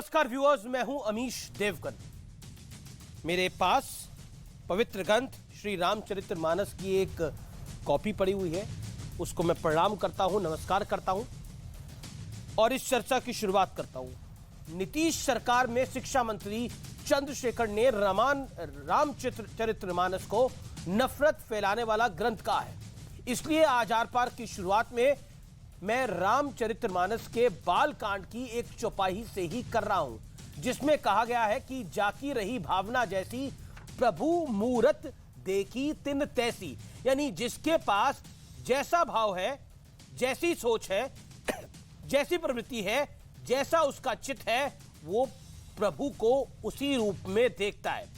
नमस्कार व्यूअर्स, मैं हूं अमीश देवगन। मेरे पास पवित्र ग्रंथ श्री रामचरितमानस की एक कॉपी पड़ी हुई है। उसको मैं प्रणाम करता हूं, नमस्कार करता हूं और इस चर्चा की शुरुआत करता हूं। नीतीश सरकार में शिक्षा मंत्री चंद्रशेखर ने रामचरितमानस को नफरत फैलाने वाला ग्रंथ कहा है। इसलिए आज आर पार की शुरुआत में मैं रामचरितमानस के बाल कांड की एक चौपाई से ही कर रहा हूं, जिसमें कहा गया है कि जाकी रही भावना जैसी प्रभु मूरत देखी तिन तैसी। यानी जिसके पास जैसा भाव है, जैसी सोच है, जैसी प्रवृत्ति है, जैसा उसका चित्त है, वो प्रभु को उसी रूप में देखता है।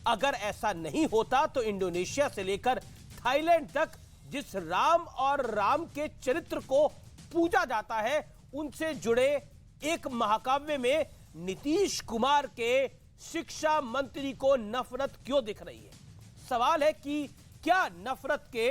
अगर ऐसा नहीं होता तो इंडोनेशिया से लेकर थाईलैंड तक जिस राम और राम के चरित्र को पूजा जाता है, उनसे जुड़े एक महाकाव्य में नीतीश कुमार के शिक्षा मंत्री को नफरत क्यों दिख रही है। सवाल है कि क्या नफरत के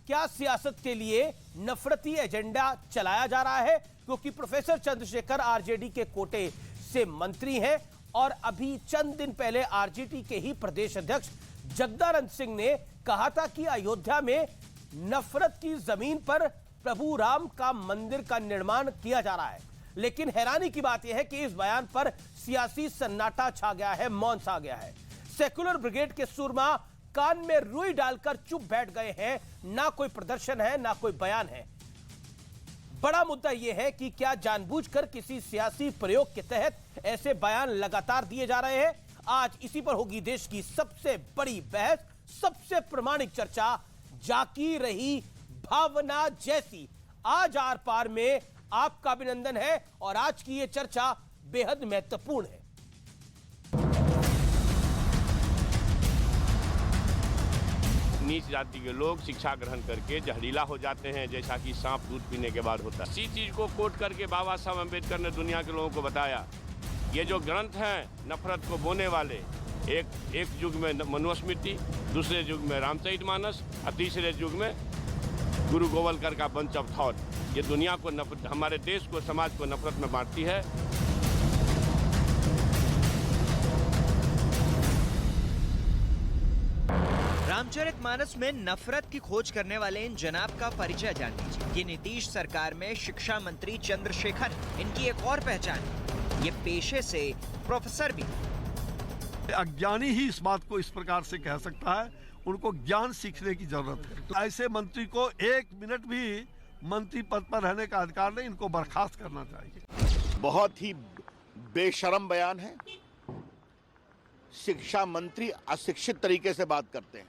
क्या सियासत के लिए नफरती एजेंडा चलाया जा रहा है, क्योंकि प्रोफेसर चंद्रशेखर आरजेडी के कोटे से मंत्री हैं और अभी चंद दिन पहले आरजेडी के ही प्रदेश अध्यक्ष जगदानंद सिंह ने कहा था कि अयोध्या में नफरत की जमीन पर प्रभु राम का मंदिर का निर्माण किया जा रहा है। लेकिन हैरानी की बात यह है कि इस बयान पर सियासी सन्नाटा छा गया है, मौन सा गया है। सेकुलर ब्रिगेड के सुरमा कान में रुई डालकर चुप बैठ गए हैं। ना कोई प्रदर्शन है, ना कोई बयान है। बड़ा मुद्दा यह है कि क्या जानबूझकर किसी सियासी प्रयोग के तहत ऐसे बयान लगातार दिए जा रहे हैं। आज इसी पर होगी देश की सबसे बड़ी बहस, सबसे प्रमाणिक चर्चा, जाकी रही भावना जैसी। आज आर पार में आपका अभिनंदन है और आज की यह चर्चा बेहद महत्वपूर्ण है। नीच जाति के लोग शिक्षा ग्रहण करके जहरीला हो जाते हैं, जैसा कि सांप दूध पीने के बाद होता है। इसी चीज को कोट करके बाबा साहब अम्बेडकर ने दुनिया के लोगों को बताया, ये जो ग्रंथ हैं नफरत को बोने वाले, एक युग में मनुस्मृति, दूसरे युग में रामचरितमानस और तीसरे युग में गुरु गोवलकर का बंच ऑफ थॉट, ये दुनिया को हमारे देश को, समाज को नफरत में बांटती है। रामचरितमानस में नफरत की खोज करने वाले इन जनाब का परिचय जान लीजिए कि नीतीश सरकार में शिक्षा मंत्री चंद्रशेखर, इनकी एक और पहचान है, ये पेशे से प्रोफेसर भी। अज्ञानी ही इस बात को इस प्रकार से कह सकता है, उनको ज्ञान सीखने की जरूरत है। तो ऐसे मंत्री को एक मिनट भी मंत्री पद पर रहने का अधिकार नहीं, इनको बर्खास्त करना चाहिए। बहुत ही बेशरम बयान है। शिक्षा मंत्री अशिक्षित तरीके से बात करते हैं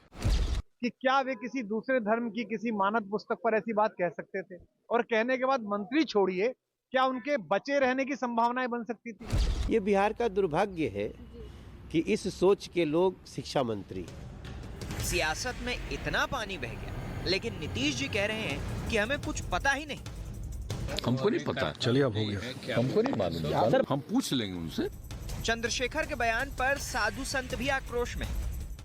कि क्या वे किसी दूसरे धर्म की किसी मानद पुस्तक पर ऐसी बात कह सकते थे, और कहने के बाद मंत्री छोड़िए, क्या उनके बचे रहने की संभावनाएं बन सकती थी। ये बिहार का दुर्भाग्य है कि इस सोच के लोग शिक्षा मंत्री। सियासत में इतना पानी बह गया, लेकिन नीतीश जी कह रहे हैं कि हमें कुछ पता ही नहीं। हमको नहीं पता, चलिए अब हो गया, हमको नहीं मालूम, हम पूछ लेंगे उनसे। चंद्रशेखर के बयान पर साधु संत भी आक्रोश में।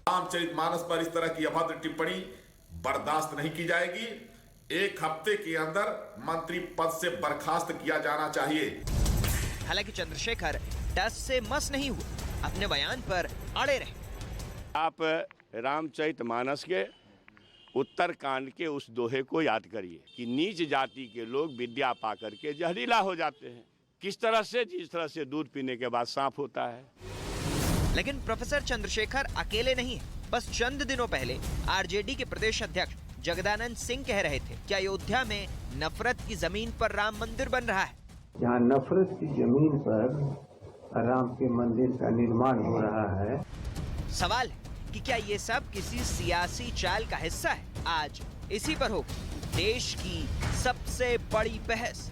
रामचरितमानस पर इस तरह की अभद्र टिप्पणी बर्दाश्त नहीं की जाएगी। 1 हफ्ते के अंदर मंत्री पद से बर्खास्त किया जाना चाहिए। हालांकि चंद्रशेखर टस से मस नहीं हुए, अपने बयान पर अड़े रहे। आप रामचरितमानस के उत्तरकांड के उस दोहे को याद करिए कि नीच जाति के लोग विद्या पा करके जहरीला हो जाते हैं। किस तरह से? जिस तरह से दूध पीने के बाद सांप होता है। लेकिन प्रोफेसर चंद्रशेखर अकेले नहीं है। बस चंद दिनों पहले आरजेडी के प्रदेश अध्यक्ष जगदानंद सिंह कह रहे थे कि अयोध्या में नफरत की जमीन पर राम मंदिर बन रहा है। जहाँ नफरत की जमीन पर राम के मंदिर का निर्माण हो रहा है। सवाल है कि क्या ये सब किसी सियासी चाल का हिस्सा है। आज इसी पर होगी देश की सबसे बड़ी बहस,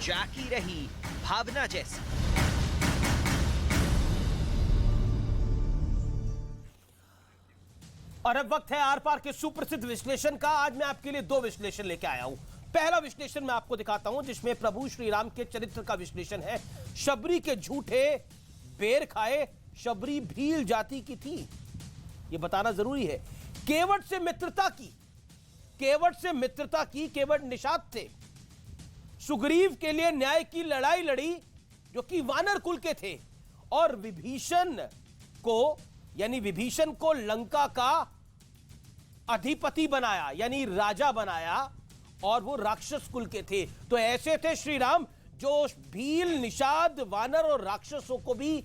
जाकी रही भावना जैसी। और अब वक्त है आर पार के सुप्रसिद्ध विश्लेषण का। आज मैं आपके लिए 2 विश्लेषण लेके आया हूं। पहला विश्लेषण मैं आपको दिखाता हूं, जिसमें प्रभु श्री राम के चरित्र का विश्लेषण है। शबरी के झूठे बेर खाए, शबरी भील जाति की थी, यह बताना जरूरी है। केवट से मित्रता की, केवट से मित्रता की, केवट निषाद थे, सुग्रीव के लिए न्याय की लड़ाई लड़ी, जो कि वानर कुल के थे, और विभीषण को लंका का अधिपति बनाया, यानी राजा बनाया, और वो राक्षस कुल के थे। तो ऐसे थे श्री राम जो भील, निषाद, वानर और राक्षसों को भी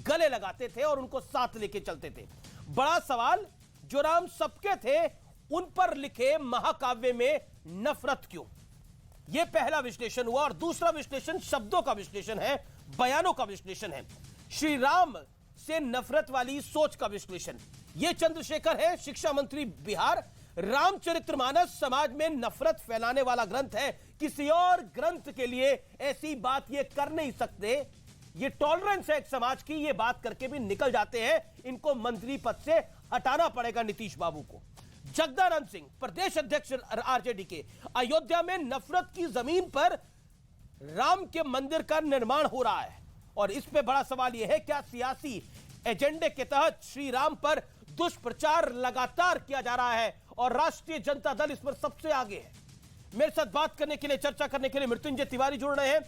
गले लगाते थे और उनको साथ लेके चलते थे। बड़ा सवाल, जो राम सबके थे उन पर लिखे महाकाव्य में नफरत क्यों? यह पहला विश्लेषण हुआ। और दूसरा विश्लेषण शब्दों का विश्लेषण है, बयानों का विश्लेषण है, श्री राम से नफरत वाली सोच का विश्लेषण। यह चंद्रशेखर है, शिक्षा मंत्री बिहार। रामचरितमानस समाज में नफरत फैलाने वाला ग्रंथ है, किसी और ग्रंथ के लिए ऐसी बात ये कर नहीं सकते। ये टॉलरेंस है एक समाज की, ये बात करके भी निकल जाते हैं। इनको मंत्री पद से हटाना पड़ेगा नीतीश बाबू को। जगदानंद सिंह, प्रदेश अध्यक्ष आरजेडी के, अयोध्या में नफरत की जमीन पर राम के मंदिर का निर्माण हो रहा है, और इस पे बड़ा सवाल यह है, क्या सियासी एजेंडे के तहत श्री राम पर दुष्प्रचार लगातार किया जा रहा है, और राष्ट्रीय जनता दल इस पर सबसे आगे है। मेरे साथ बात करने के लिए, चर्चा करने के लिए मृत्युंजय तिवारी जुड़ रहे हैं,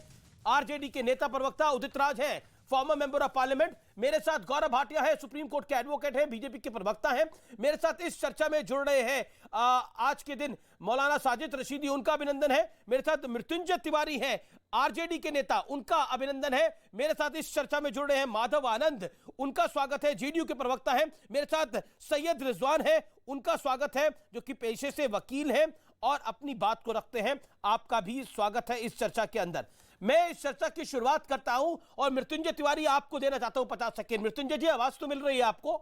आरजेडी के नेता प्रवक्ता। उदित राज है, फॉर्मर मेंबर ऑफ पार्लियामेंट। मेरे साथ गौरव भाटिया है, सुप्रीम कोर्ट के एडवोकेट हैं, बीजेपी के प्रवक्ता हैं। मेरे साथ इस चर्चा में जुड़ रहे हैं आज के दिन मौलाना साजिद रशीदी, उनका अभिनंदन है। मेरे साथ मृत्युंजय तिवारी हैं, आरजेडी के नेता, उनका अभिनंदन है। मेरे साथ इस चर्चा में जुड़ रहे हैं माधव आनंद, उनका स्वागत है, जेडीयू के प्रवक्ता हैं। मेरे साथ सैयद रिजवान है, उनका स्वागत है, जो कि पेशे से वकील हैं और अपनी बात को रखते हैं। आपका भी स्वागत है इस चर्चा के अंदर। मैं इस चर्चा की शुरुआत करता हूं और मृत्युंजय तिवारी आपको देना चाहता हूं 50 सेकेंड। मृत्युंजय जी, आवाज तो मिल रही है आपको?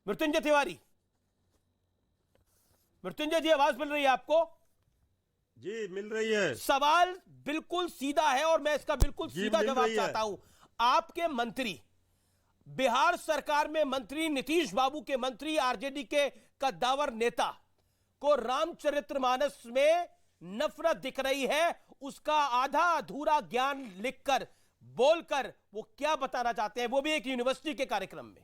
मृत्युंजय तिवारी, मृत्युंजय जी, आवाज मिल रही है आपको? जी मिल रही है। सवाल बिल्कुल सीधा है और मैं इसका बिल्कुल सीधा जवाब चाहता हूं। आपके मंत्री, बिहार सरकार में मंत्री, नीतीश बाबू के मंत्री, आरजेडी के कद्दावर नेता को रामचरितमानस में नफरत दिख रही है। उसका आधा अधूरा ज्ञान लिखकर, बोलकर वो क्या बताना चाहते हैं, वो भी एक यूनिवर्सिटी के कार्यक्रम में?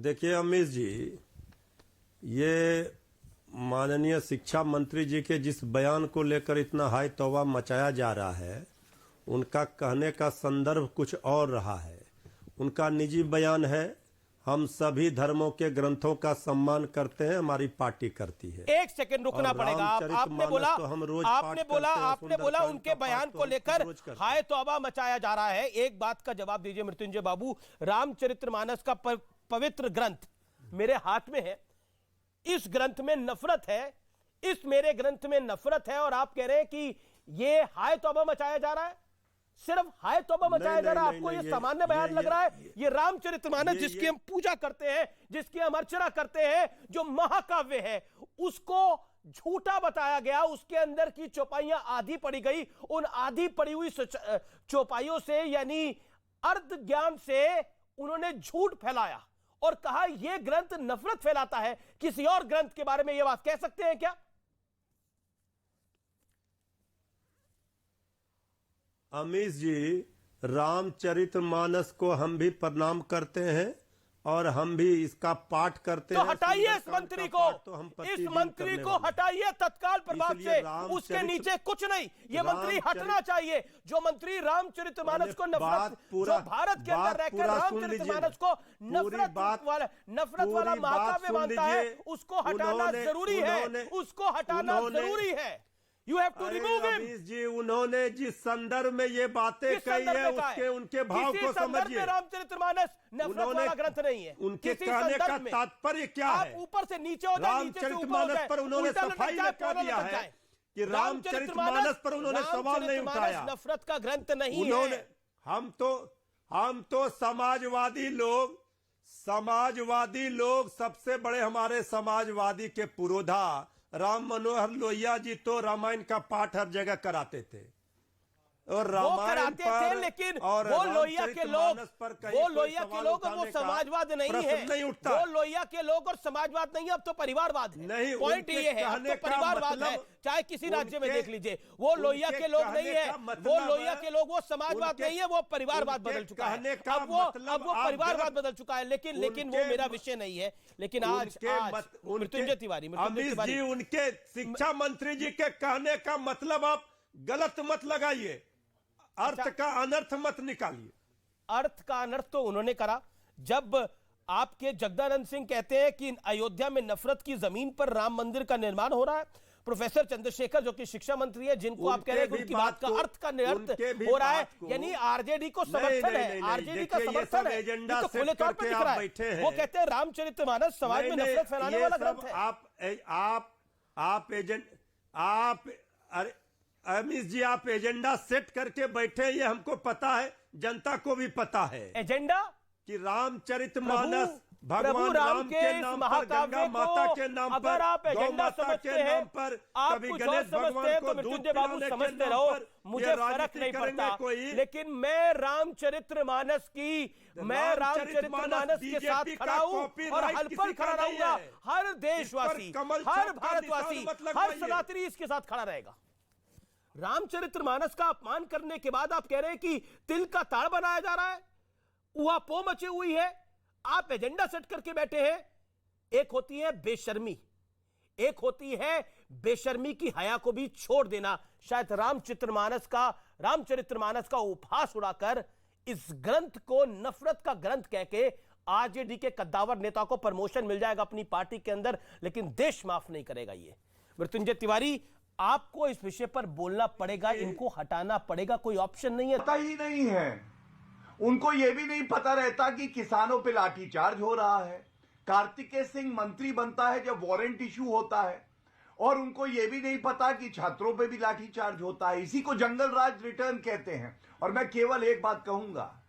देखिए अमीश जी, ये माननीय शिक्षा मंत्री जी के जिस बयान को लेकर इतना हाई तौबा मचाया जा रहा है, उनका कहने का संदर्भ कुछ और रहा है। उनका निजी बयान है, हम सभी धर्मों के ग्रंथों का सम्मान करते हैं, हमारी पार्टी करती है। एक सेकंड रुकना पड़ेगा। आपने बोला उनके बयान को लेकर हाय तौबा मचाया जा रहा है। एक बात का जवाब दीजिए मृत्युंजय बाबू, रामचरितमानस का पवित्र ग्रंथ मेरे हाथ में है, इस ग्रंथ में नफरत है, इस मेरे ग्रंथ में नफरत है, और आप कह रहे हैं कि ये हाय तौबा मचाया जा रहा है। सिर्फ हाय तौबा मचाया जा रहा है, आपको ये सामान्य बयान लग रहा है? ये रामचरितमानस जिसकी हम पूजा करते हैं, जिसकी हम अर्चना करते हैं, जो महाकाव्य है, उसको झूठा बताया गया। उसके अंदर की चौपाइयां आधी पढ़ी गई, उन आधी पढ़ी हुई चौपाइयों से, यानी अर्ध ज्ञान से उन्होंने झूठ फैलाया और कहा यह ग्रंथ नफरत फैलाता है। किसी और ग्रंथ के बारे में यह बात कह सकते हैं क्या? अमीश जी, रामचरितमानस को हम भी प्रणाम करते हैं और हम भी इसका पाठ करते हैं। तो हटाइए इस मंत्री को, इस मंत्री को हटाइए तत्काल प्रभाव से। उसके नीचे कुछ नहीं, ये मंत्री हटना चाहिए। जो मंत्री रामचरितमानस को नफरत, जो भारत के अंदर रहकर रामचरितमानस को नफरत वाला महाकाव्य मानता है, उसको हटाना जरूरी है, उसको हटाना जरूरी है। You have to remove him. जी, उन्होंने जिस संदर्भ में ये बातें कही है, उसके उनके भाव को समझिए। रामचरितमानस नफरत वाला ग्रंथ नहीं है। उनके कहने का तात्पर्य क्या है? आप ऊपर से नीचे हो जाए, रामचरितमानस पर उन्होंने सफाई में कह दिया है कि रामचरितमानस पर उन्होंने सवाल नहीं उठाया। नफरत का ग्रंथ नहीं है। हम तो समाजवादी लोग सबसे बड़े हमारे समाजवादी के पुरोधा राम मनोहर लोहिया जी तो रामायण का पाठ हर जगह कराते थे। और वो रामायण कराते थे, पर लेकिन और वो लोहिया के लोग, रामचरितमानस पर कहीं वो कोई लोहिया के सवाल लोग उठाने वो का समाजवाद नहीं प्रश्न है, नहीं उठता। वो लोहिया के लोग और समाजवाद नहीं है, अब तो परिवारवाद है। नहीं, पॉइंट उनके ये है, अब कहने तो का परिवारवाद मतलब- है, चाहे किसी राज्य में उनके- देख लीजिए। वो लोहिया उनके के लोग कहने नहीं है, का मतलब- वो लोहिया के लोग वो समाजवाद उनके- नहीं है, वो परिवारवाद उनके बदल चुका है। कहने का अब वो मतलब आप परिवारवाद गलत- बदल चुका है, लेकिन वो उनके मेरा विषय नहीं है। लेकिन आज मृत्युंजय तिवारी, अमित जी, उनके शिक्षा मंत्री जी के कहने का मतलब आप गलत मत लगाइए, अर्थ का अनर्थ मत निकालिए। अर्थ का अनर्थ तो उन्होंने करा जब आपके जगदानंद सिंह कहते हैं कि अयोध्या में नफरत की जमीन पर राम मंदिर का निर्माण हो रहा है। प्रोफेसर चंद्रशेखर जो कि शिक्षा मंत्री है, जिनको आप कह रहे हैं कि उनकी बात का अर्थ का निरर्थ हो रहा है, यानी आरजेडी को समर्थन है, आरजेडी का समर्थन है, ये तो खुले तौर पर दिख रहा है। वो कहते हैं रामचरितमानस समाज में नफरत फैलाने वाला ग्रंथ है। अमित जी, आप एजेंडा सेट करके बैठे, ये हमको पता है, जनता को भी पता है एजेंडा कि रामचरितमानस प्रभु भगवान राम राम के के नाम पर, गंगा माता के नाम पर, अगर आप गौ एजेंडा माता समझते के हैं, नाम पर, आप कभी कुछ और गणेश समझते भगवान हैं को तो दूध मृत्युंजय बाबू पिलाने के समझते नाम रहो, पर मुझे ये फर्क राजनीति नहीं करेंगे पड़ता। कोई। लेकिन मैं रामचरितमानस के साथ खड़ा हूं और हल पर खड़ा रहूंगा। हर देशवासी, हर भारतवासी, हर सनातनी इसके साथ खड़ा रहेगा। रामचरितमानस का अपमान करने के बाद आप कह रहे हैं कि तिल का ताड़ बनाया जा रहा है, उहापोह मची हुई है, आप एजेंडा सेट करके बैठे हैं। एक होती है बेशर्मी, एक होती है बेशर्मी की हया को भी छोड़ देना। शायद रामचरितमानस का उपहास उड़ाकर इस ग्रंथ को नफरत का ग्रंथ कह के आरजेडी के कद्दावर नेता को प्रमोशन मिल जाएगा अपनी पार्टी के अंदर, लेकिन देश माफ नहीं करेगा। ये मृत्युंजय तिवारी, आपको इस विषय पर बोलना पड़ेगा, इनको हटाना पड़ेगा, कोई ऑप्शन नहीं है। पता ही नहीं है उनको, ये भी नहीं पता रहता कि किसानों पे लाठीचार्ज हो रहा है। कार्तिकेय सिंह मंत्री बनता है जब वारंट इशू होता है, और उनको ये भी नहीं पता कि छात्रों पे भी लाठीचार्ज होता है। इसी को जंगल राज रिटर्न कहते हैं। और मैं केवल एक बात कहूंगा,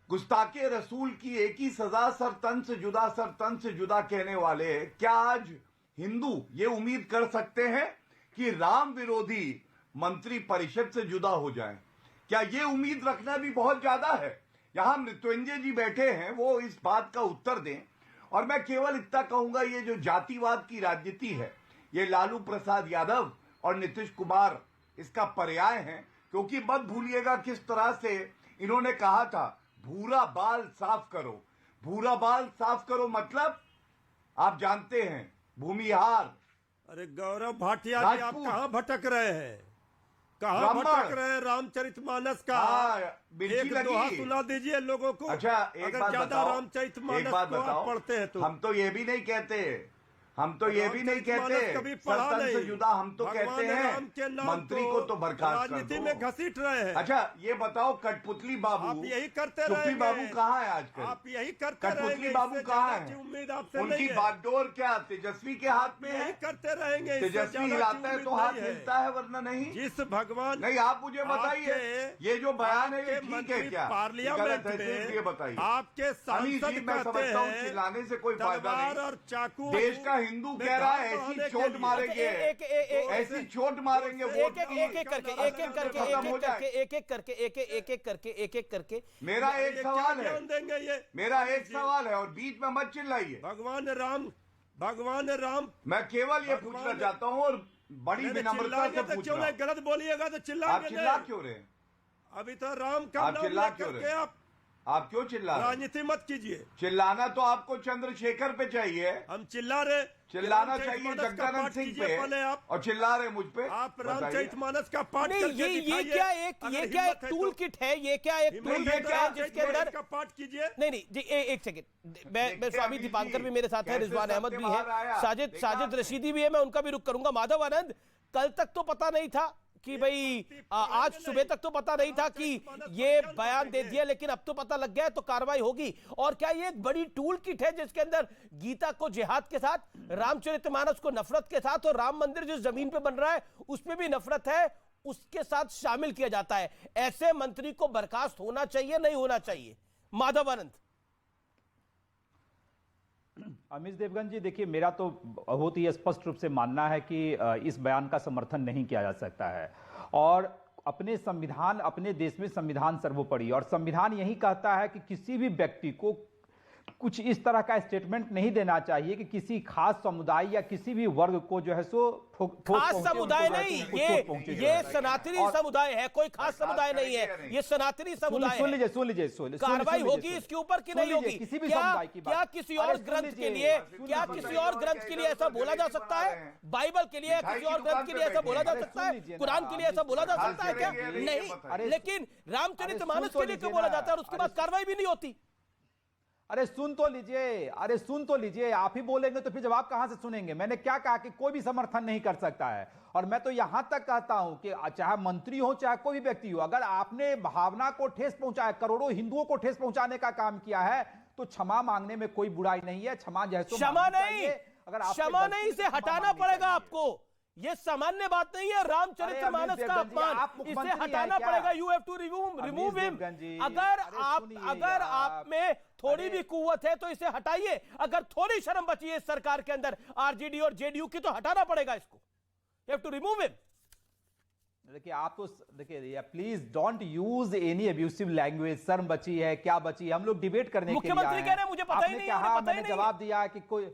गुस्ताखे रसूल की एक ही सजा, सर तन से जुदा, सर तन से जुदा कहने वाले क्या आज हिंदू ये उम्मीद कर सकते हैं कि राम विरोधी मंत्री परिषद से जुदा हो जाएं? क्या ये उम्मीद रखना भी बहुत ज्यादा है? यहां मृत्युंजय जी बैठे हैं, वो इस बात का उत्तर दें। और मैं केवल इतना कहूंगा, ये जो जातिवाद की राजनीति है, ये लालू प्रसाद यादव और नीतीश कुमार इसका पर्याय है। क्योंकि मत भूलिएगा किस तरह से इन्होंने कहा था, भूरा बाल साफ करो। भूरा बाल साफ करो मतलब आप जानते हैं, भूमिहार। अरे गौरव भाटिया जी, आप कहां भटक रहे हैं, कहां भटक रहे हैं? रामचरितमानस का एक दोहा सुना दीजिए लोगों को। अच्छा, अगर ज्यादा रामचरितमानस को आप पढ़ते हैं तो। हम तो ये भी नहीं कहते, हम तो ये भी नहीं कहते सर से जुदा, हम तो कहते हैं मंत्री को तो बर्खास्त कर राजनीति दो। में घसीट रहे हैं। अच्छा ये बताओ, कठपुतली बाबू, आप यही करते चुप्पी रहेंगे। बाबू कहाँ है आजकल? आप यही करते कठपुतली बाबू कहाँ है? उम्मीद आपसे उनकी नहीं है। बागडोर क्या तेजस्वी के हाथ में है? यही करते रहेंगे। तेजस्वी हिलाता है तो हाथ हिलता है, वरना नहीं। जिस भगवान, नहीं आप मुझे बताइए, ये जो बयान है ये ठीक है क्या? पार्लियामेंट में ये बताइए। आपके सांसद मैं समझता हूँ चिल्लाने से कोई फायदा नहीं। और चाकू देश का हिंदू कह रहा है ऐसी चोट मारेंगे, ऐसी चोट मारेंगे, मेरा एक सवाल है, मेरा एक सवाल है, और बीच में मत चिल्लाइए। भगवान राम, मैं केवल ये पूछना चाहता हूँ और बड़ी विनम्रता से पूछ रहा हूँ। गलत बोलिएगा तो आप चिल्ला क्यों रहे? अभी तो राम का आप चिल्ला क्यों रहे? आप क्यों चिल्ला रहे? राजनीति मत कीजिए। चिल्लाना तो आपको चंद्रशेखर पे चाहिए। हम चिल्ला रहे, चिल्लाना चाहिए जगदानंद सिंह पे, आप और चिल्ला रहे मुझ पे। आप रामचरितमानस का पाठ करके ये क्या एक टूल किट है? ये क्या एक टूल किट है जिसके अंदर का पाठ कीजिए? नहीं जी, एक सेकंड, मैं स्वामी दीपांकर भी मेरे साथ है, रिजवान अहमद भी है, साजिद रशीदी भी है, मैं उनका भी रुख करूंगा। माधव आनंद, कल तक तो पता नहीं था कि भाई आज सुबह तक तो पता नहीं था कि ये बयान दे दिया, लेकिन अब तो पता लग गया है, तो कार्रवाई होगी। और क्या ये एक बड़ी टूल किट है जिसके अंदर गीता को जिहाद के साथ, रामचरितमानस को नफरत के साथ, और राम मंदिर जिस जमीन पे बन रहा है उसमें भी नफरत है, उसके साथ शामिल किया जाता है? ऐसे मंत्री को बर्खास्त होना चाहिए, नहीं होना चाहिए? माधव आनंद। अमित देवगन जी, देखिए मेरा तो बहुत ही स्पष्ट रूप से मानना है कि इस बयान का समर्थन नहीं किया जा सकता है। और अपने संविधान, अपने देश में संविधान सर्वोपरि, और संविधान यही कहता है कि किसी भी व्यक्ति को कुछ इस तरह का स्टेटमेंट नहीं देना चाहिए कि किसी खास समुदाय या किसी भी वर्ग को जो है सो खास समुदाय नहीं, ये सनातनी समुदाय है, कोई खास समुदाय नहीं है, ये सनातनी समुदाय है। सुन लीजिए कार्रवाई होगी इसके ऊपर कि नहीं होगी? किसी भी समुदाय की बात, क्या किसी और ग्रंथ के लिए, क्या किसी और ग्रंथ के लिए ऐसा बोला जा सकता है? बाइबल के लिए, किसी और ग्रंथ के लिए ऐसा बोला जा सकता है? कुरान के लिए ऐसा बोला जा सकता है क्या? नहीं। लेकिन रामचरितमानस के लिए क्यों बोला जाता है और उसके बाद कार्रवाई भी नहीं होती? अरे सुन तो लीजिए, आप ही बोलेंगे तो फिर जवाब कहां से सुनेंगे? मैंने क्या कहा कि कोई भी समर्थन नहीं कर सकता है, और मैं तो यहां तक कहता हूं कि चाहे मंत्री हो चाहे कोई भी व्यक्ति हो, अगर आपने भावना को ठेस पहुंचाया, करोड़ों हिंदुओं को ठेस पहुंचाने का काम किया है, तो क्षमा मांगने में कोई बुराई नहीं है। क्षमा नहीं, इसे हटाना पड़ेगा आपको। ये सामान्य बात नहीं है। रामचरितमानस का अपमान, इसे हटाना पड़ेगा। You have to remove him. अगर आप में थोड़ी भी कुव्वत है तो इसे हटाइए। अगर थोड़ी शर्म बची है सरकार के अंदर आरजेडी और जेडीयू की, तो हटाना पड़ेगा इसको। You have to remove him. देखिए आप तो देखिए, please don't use any abusive language. शर्म बची है, क्या बची है, हम लोग डिबेट करने के लिए मुख्यमंत्री कह रहे हैं मुझे पता ही नहीं है। मैंने जवाब दिया कि कोई,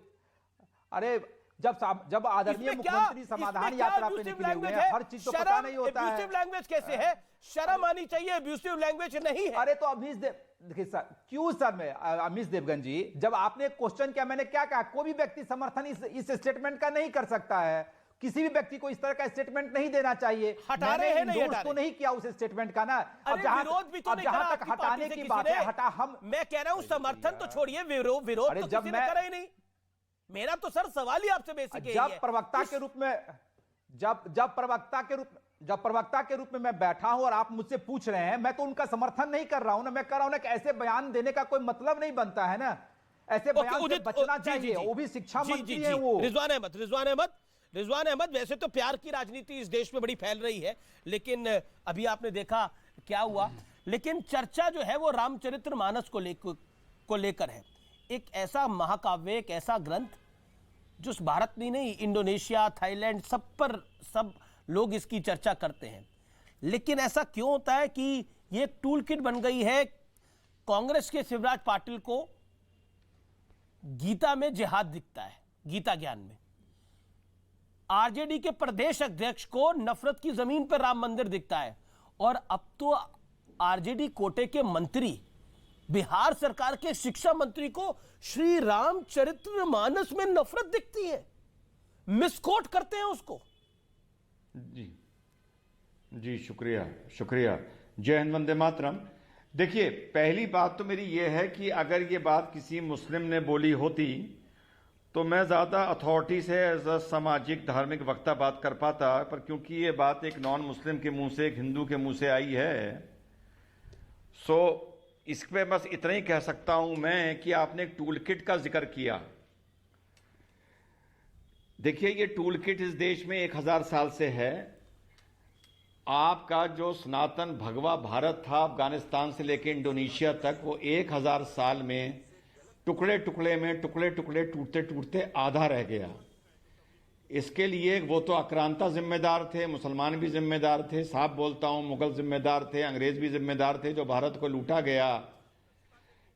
अरे जब आदरणीय मुख्यमंत्री समाधान यात्रा पे निकले हुए हैं, हर चीज तो पता नहीं होता है। अब्यूसिव लैंग्वेज कैसे है? शर्म आनी चाहिए, अब्यूसिव लैंग्वेज नहीं है। अरे तो अमीश देखिए सर, क्यों सर मैं अमीश देवगन जी, जब आपने क्वेश्चन किया, मैंने क्या कहा? कोई भी व्यक्ति समर्थन इस स्टेटमेंट का नहीं कर सकता है। किसी भी व्यक्ति को इस तरह का स्टेटमेंट नहीं देना चाहिए। हटा रहे हैं, नहीं किया उस स्टेटमेंट का ना। अब जहां तक हटाने की बात है, मैं कह रहा हूं समर्थन तो छोड़िए, विरोध तो किसी ने करा ही नहीं। मेरा तो सर सवाल ही आपसे बेसिक है। जब प्रवक्ता के रूप में मैं बैठा हूं और आप मुझसे पूछ रहे हैं, मैं तो उनका समर्थन नहीं कर रहा हूं ना। मैं कह रहा हूं ना कि ऐसे बयान देने का कोई मतलब नहीं बनता है ना। ऐसे बयान से बचना चाहिए। वो भी शिक्षा मंत्री हैं वो। रिजवान अहमद, वैसे तो प्यार की राजनीति इस देश में बड़ी फैल रही है, लेकिन अभी आपने देखा क्या हुआ। लेकिन चर्चा जो है वो रामचरितमानस को लेकर है। एक ऐसा महाकाव्य, एक ऐसा ग्रंथ जो भारत में नहीं, इंडोनेशिया, थाईलैंड, सब लोग इसकी चर्चा करते हैं। लेकिन ऐसा क्यों होता है कि ये एक टूल किट बन गई है? कांग्रेस के शिवराज पाटिल को गीता में जिहाद दिखता है, गीता ज्ञान में। आरजेडी के प्रदेश अध्यक्ष को नफरत की जमीन पर राम मंदिर दिखता है, और अब तो आरजेडी कोटे के मंत्री, बिहार सरकार के शिक्षा मंत्री को श्री रामचरितमानस में नफरत दिखती है, मिसकोट करते हैं उसको। जी शुक्रिया। जय हिंद, वंदे मातरम। देखिए, पहली बात तो मेरी यह है कि अगर ये बात किसी मुस्लिम ने बोली होती तो मैं ज्यादा अथॉरिटी से एज अ सामाजिक धार्मिक वक्ता बात कर पाता, पर क्योंकि ये बात एक नॉन मुस्लिम के मुंह से, एक हिंदू के मुंह से आई है, सो इस पे बस इतना ही कह सकता हूं मैं कि आपने एक टूल किट का जिक्र किया। देखिए, ये टूल किट इस देश में 1000 साल से है। आपका जो सनातन भगवा भारत था, अफगानिस्तान से लेकर इंडोनेशिया तक, वो 1000 साल में टुकड़े टुकड़े टूटते आधा रह गया। इसके लिए वो तो आक्रांता जिम्मेदार थे, मुसलमान भी जिम्मेदार थे, साफ बोलता हूं, मुगल जिम्मेदार थे, अंग्रेज भी जिम्मेदार थे, जो भारत को लूटा गया।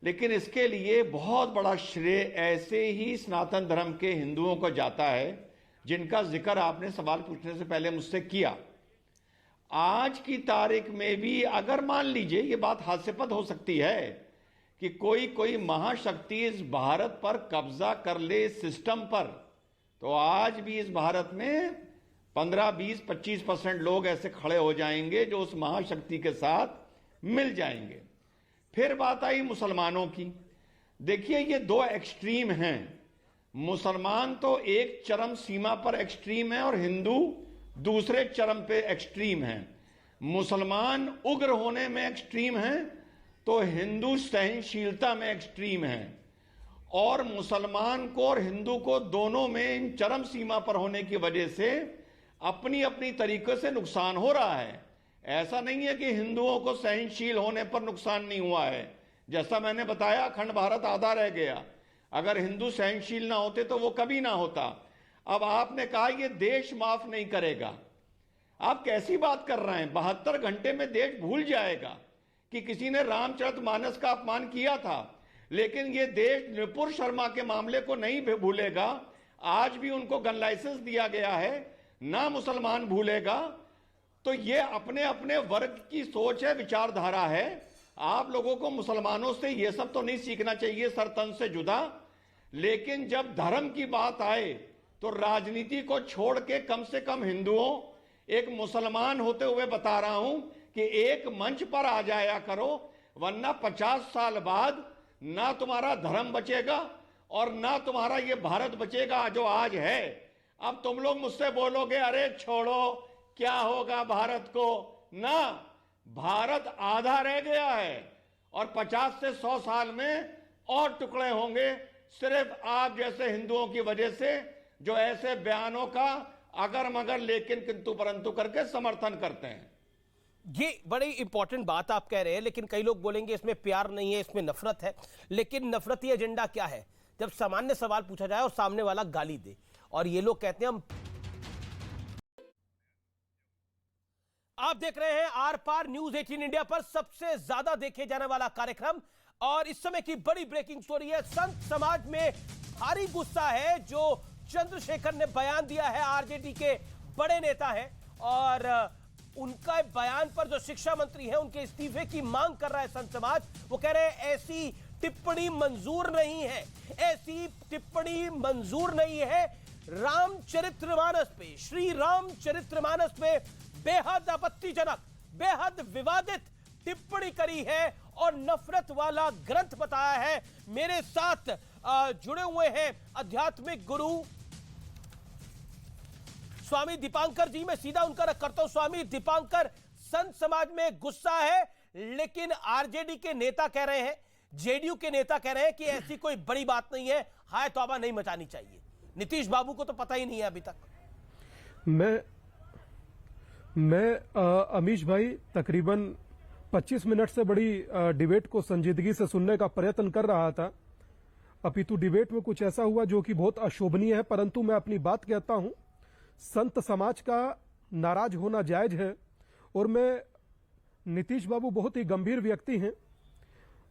लेकिन इसके लिए बहुत बड़ा श्रेय ऐसे ही सनातन धर्म के हिंदुओं को जाता है, जिनका जिक्र आपने सवाल पूछने से पहले मुझसे किया। आज की तारीख में भी अगर मान लीजिए ये बात हास्यास्पद हो सकती है कि कोई महाशक्ति इस भारत पर कब्जा कर ले सिस्टम पर, तो आज भी इस भारत में 15, 20, 25% लोग ऐसे खड़े हो जाएंगे जो उस महाशक्ति के साथ मिल जाएंगे। फिर बात आई मुसलमानों की। देखिए, ये दो एक्सट्रीम हैं। मुसलमान तो एक चरम सीमा पर एक्सट्रीम है और हिंदू दूसरे चरम पे एक्सट्रीम है। मुसलमान उग्र होने में एक्सट्रीम है तो हिंदू सहनशीलता में एक्सट्रीम है। और मुसलमान को और हिंदू को दोनों में इन चरम सीमा पर होने की वजह से अपनी अपनी तरीके से नुकसान हो रहा है। ऐसा नहीं है कि हिंदुओं को सहनशील होने पर नुकसान नहीं हुआ है। जैसा मैंने बताया, अखंड भारत आधा रह गया। अगर हिंदू सहनशील ना होते तो वो कभी ना होता। अब आपने कहा ये देश माफ नहीं करेगा। आप कैसी बात कर रहे हैं? 72 घंटे में देश भूल जाएगा कि किसी ने रामचरितमानस का अपमान किया था, लेकिन ये देश नुपुर शर्मा के मामले को नहीं भूलेगा। आज भी उनको गन लाइसेंस दिया गया है, ना मुसलमान भूलेगा। तो ये अपने अपने वर्ग की सोच है, विचारधारा है। आप लोगों को मुसलमानों से ये सब तो नहीं सीखना चाहिए, सर तन से जुदा। लेकिन जब धर्म की बात आए तो राजनीति को छोड़ के कम से कम हिंदुओं, एक मुसलमान होते हुए बता रहा हूं कि एक मंच पर आ जाया करो, वरना 50 साल बाद ना तुम्हारा धर्म बचेगा और ना तुम्हारा ये भारत बचेगा जो आज है। अब तुम लोग मुझसे बोलोगे अरे छोड़ो, क्या होगा भारत को? ना, भारत आधा रह गया है और 50 से 100 साल में और टुकड़े होंगे, सिर्फ आप जैसे हिंदुओं की वजह से, जो ऐसे बयानों का अगर मगर लेकिन किंतु परंतु करके समर्थन करते हैं। ये बड़ी इंपॉर्टेंट बात आप कह रहे हैं, लेकिन कई लोग बोलेंगे इसमें प्यार नहीं है, इसमें नफरत है। लेकिन नफरती एजेंडा क्या है? जब सामान्य सवाल पूछा जाए और सामने वाला गाली दे, और ये लोग कहते हैं हम। आप देख रहे हैं आर पार न्यूज 18 इंडिया पर सबसे ज्यादा देखे जाने वाला कार्यक्रम, और इस समय की बड़ी ब्रेकिंग स्टोरी है। संत समाज में भारी गुस्सा है जो चंद्रशेखर ने बयान दिया है। आरजेडी के बड़े नेता हैं और उनका बयान पर जो शिक्षा मंत्री है उनके इस्तीफे की मांग कर रहा है संत समाज। वो कह रहे हैं ऐसी टिप्पणी मंजूर नहीं है, ऐसी टिप्पणी मंजूर नहीं है। रामचरितमानस पे, श्री रामचरितमानस पे बेहद आपत्तिजनक, बेहद विवादित टिप्पणी करी है और नफरत वाला ग्रंथ बताया है। मेरे साथ जुड़े हुए हैं आध्यात्मिक गुरु स्वामी दीपांकर जी। मैं सीधा उनका रख करता हूं। स्वामी दीपांकर, संत समाज में गुस्सा है, लेकिन आरजेडी के नेता कह रहे हैं, जेडीयू के नेता कह रहे हैं कि ऐसी कोई बड़ी बात नहीं है, हाय तौबा नहीं मचानी चाहिए। नीतीश बाबू को तो पता ही नहीं है अभी तक। मैं अमीश भाई तकरीबन 25 मिनट से बड़ी डिबेट को संजीदगी से सुनने का प्रयत्न कर रहा था। अपितु डिबेट में कुछ ऐसा हुआ जो कि बहुत अशोभनीय है, परंतु मैं अपनी बात कहता हूं। संत समाज का नाराज होना जायज है और मैं, नीतीश बाबू बहुत ही गंभीर व्यक्ति हैं,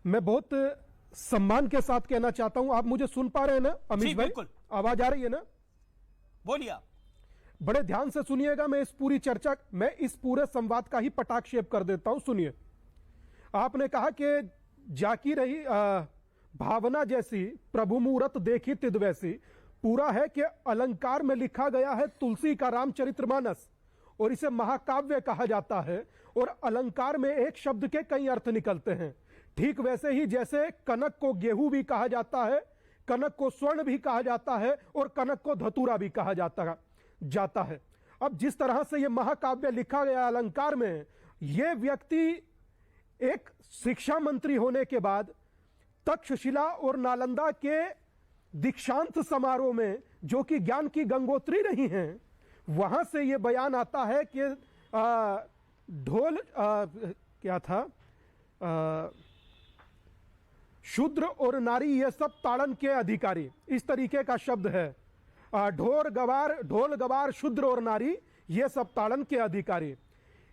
मैं बहुत सम्मान के साथ कहना चाहता हूं। आप मुझे सुन पा रहे हैं ना अमीश भाई? आवाज आ रही है ना? बोलिए। बड़े ध्यान से सुनिएगा। मैं इस पूरे संवाद का ही पटाक्षेप कर देता हूं। सुनिए, आपने कहा कि जाकी रही भावना जैसी प्रभु मूरत देखी तिद वैसी। पूरा है कि अलंकार में लिखा गया है तुलसी का रामचरितमानस और इसे महाकाव्य कहा जाता है, और अलंकार में एक शब्द के कई अर्थ निकलते हैं। ठीक वैसे ही जैसे कनक को गेहूं भी कहा जाता है, कनक को स्वर्ण भी कहा जाता है और कनक को धतूरा भी कहा जाता है। अब जिस तरह से यह महाकाव्य लिखा गया अलंकार में, यह व्यक्ति एक शिक्षा मंत्री होने के बाद तक्षशिला और नालंदा के दीक्षांत समारोह में, जो कि ज्ञान की गंगोत्री रही हैं, वहां से यह बयान आता है कि ढोल क्या था, शूद्र और नारी ये सब ताड़न के अधिकारी, इस तरीके का शब्द है। ढोल गवार शूद्र और नारी ये सब ताड़न के अधिकारी।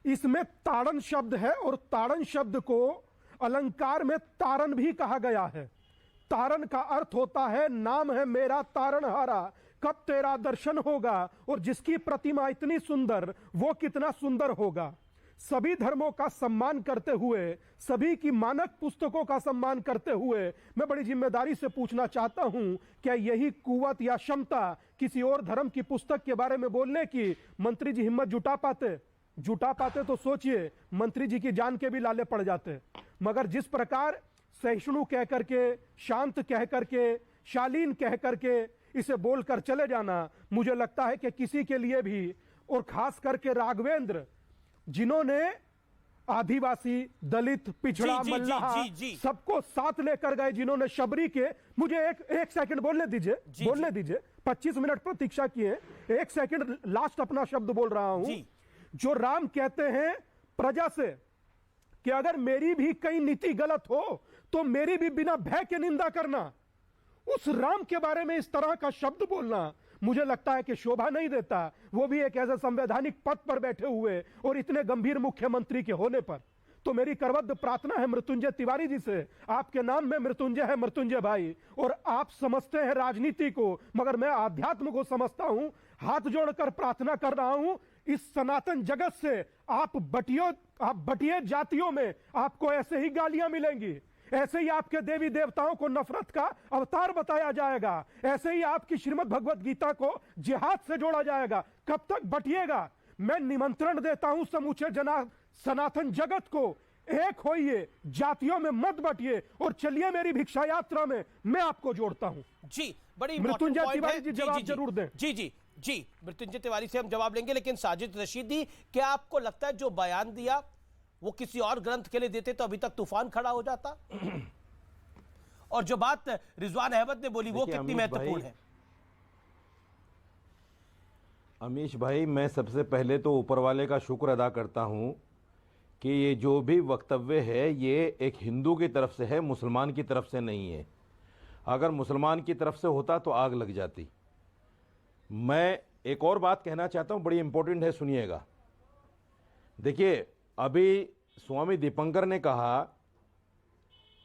इसमें ताड़न शब्द है और ताड़न शब्द को अलंकार में तारण भी कहा गया है। तारण का अर्थ होता है नाम है मेरा तारणहारा, कब तेरा दर्शन होगा, और जिसकी प्रतिमा इतनी सुंदर वो कितना सुंदर होगा। सभी धर्मों का सम्मान करते हुए, सभी की मानक पुस्तकों का सम्मान करते हुए मैं बड़ी जिम्मेदारी से पूछना चाहता हूं, क्या यही कुवत या क्षमता किसी और धर्म की पुस्तक के बारे में बोलने की मंत्री जी हिम्मत जुटा पाते तो सोचिए मंत्री जी की जान के भी लाले पड़ जाते। मगर जिस प्रकार सहिष्णु कह करके, शांत कह करके, शालीन कह करके इसे बोलकर चले जाना, मुझे लगता है कि किसी के लिए भी, और खास करके राघवेंद्र जिन्होंने आदिवासी, दलित, पिछड़ा, मल्लाह सबको साथ लेकर गए, जिन्होंने शबरी के, मुझे एक सेकंड बोलने दीजिए 25 मिनट प्रतीक्षा किए, एक सेकंड लास्ट अपना शब्द बोल रहा हूं। जो राम कहते हैं प्रजा से कि अगर मेरी भी कहीं नीति गलत हो तो मेरी भी बिना भय के निंदा करना, उस राम के बारे में इस तरह का शब्द बोलना, मुझे लगता है कि शोभा नहीं देता, वो भी एक ऐसे संवैधानिक पद पर बैठे हुए और इतने गंभीर मुख्यमंत्री के होने पर। तो मेरी करबद्ध प्रार्थना है मृत्युंजय तिवारी जी से, आपके नाम में मृत्युंजय है मृत्युंजय भाई, और आप समझते हैं राजनीति को मगर मैं आध्यात्म को समझता हूं। हाथ जोड़कर प्रार्थना कर रहा हूं, इस सनातन जगत से आप बटिए जातियों में आपको ऐसे ही गालियां मिलेंगी, ऐसे ही आपके देवी देवताओं को नफरत का अवतार बताया जाएगा, ऐसे ही आपकी श्रीमद् भगवत गीता को जिहाद से जोड़ा जाएगा। कब तक बटिएगा? मैं निमंत्रण देता हूं समूचे सनातन जगत को, एक होइए, जातियों में मत बटिए और चलिए मेरी भिक्षा यात्रा में, मैं आपको जोड़ता हूं। जी, बड़ी मृत्युंजय important तिवारी point जी है। जवाब जरूर दें। जी, मृत्युंजय तिवारी से हम जवाब लेंगे, लेकिन साजिद रशीदी, क्या आपको लगता है जो बयान दिया वो किसी और ग्रंथ के लिए देते तो अभी तक तूफान खड़ा हो जाता? और जो बात रिजवान अहमद ने बोली वो कितनी महत्वपूर्ण है? अमीश भाई, मैं सबसे पहले तो ऊपर वाले का शुक्र अदा करता हूं कि ये जो भी वक्तव्य है ये एक हिंदू की तरफ से है, मुसलमान की तरफ से नहीं है। अगर मुसलमान की तरफ से होता तो आग लग जाती। मैं एक और बात कहना चाहता हूं, बड़ी इंपॉर्टेंट है, सुनिएगा। देखिए, अभी स्वामी दीपंकर ने कहा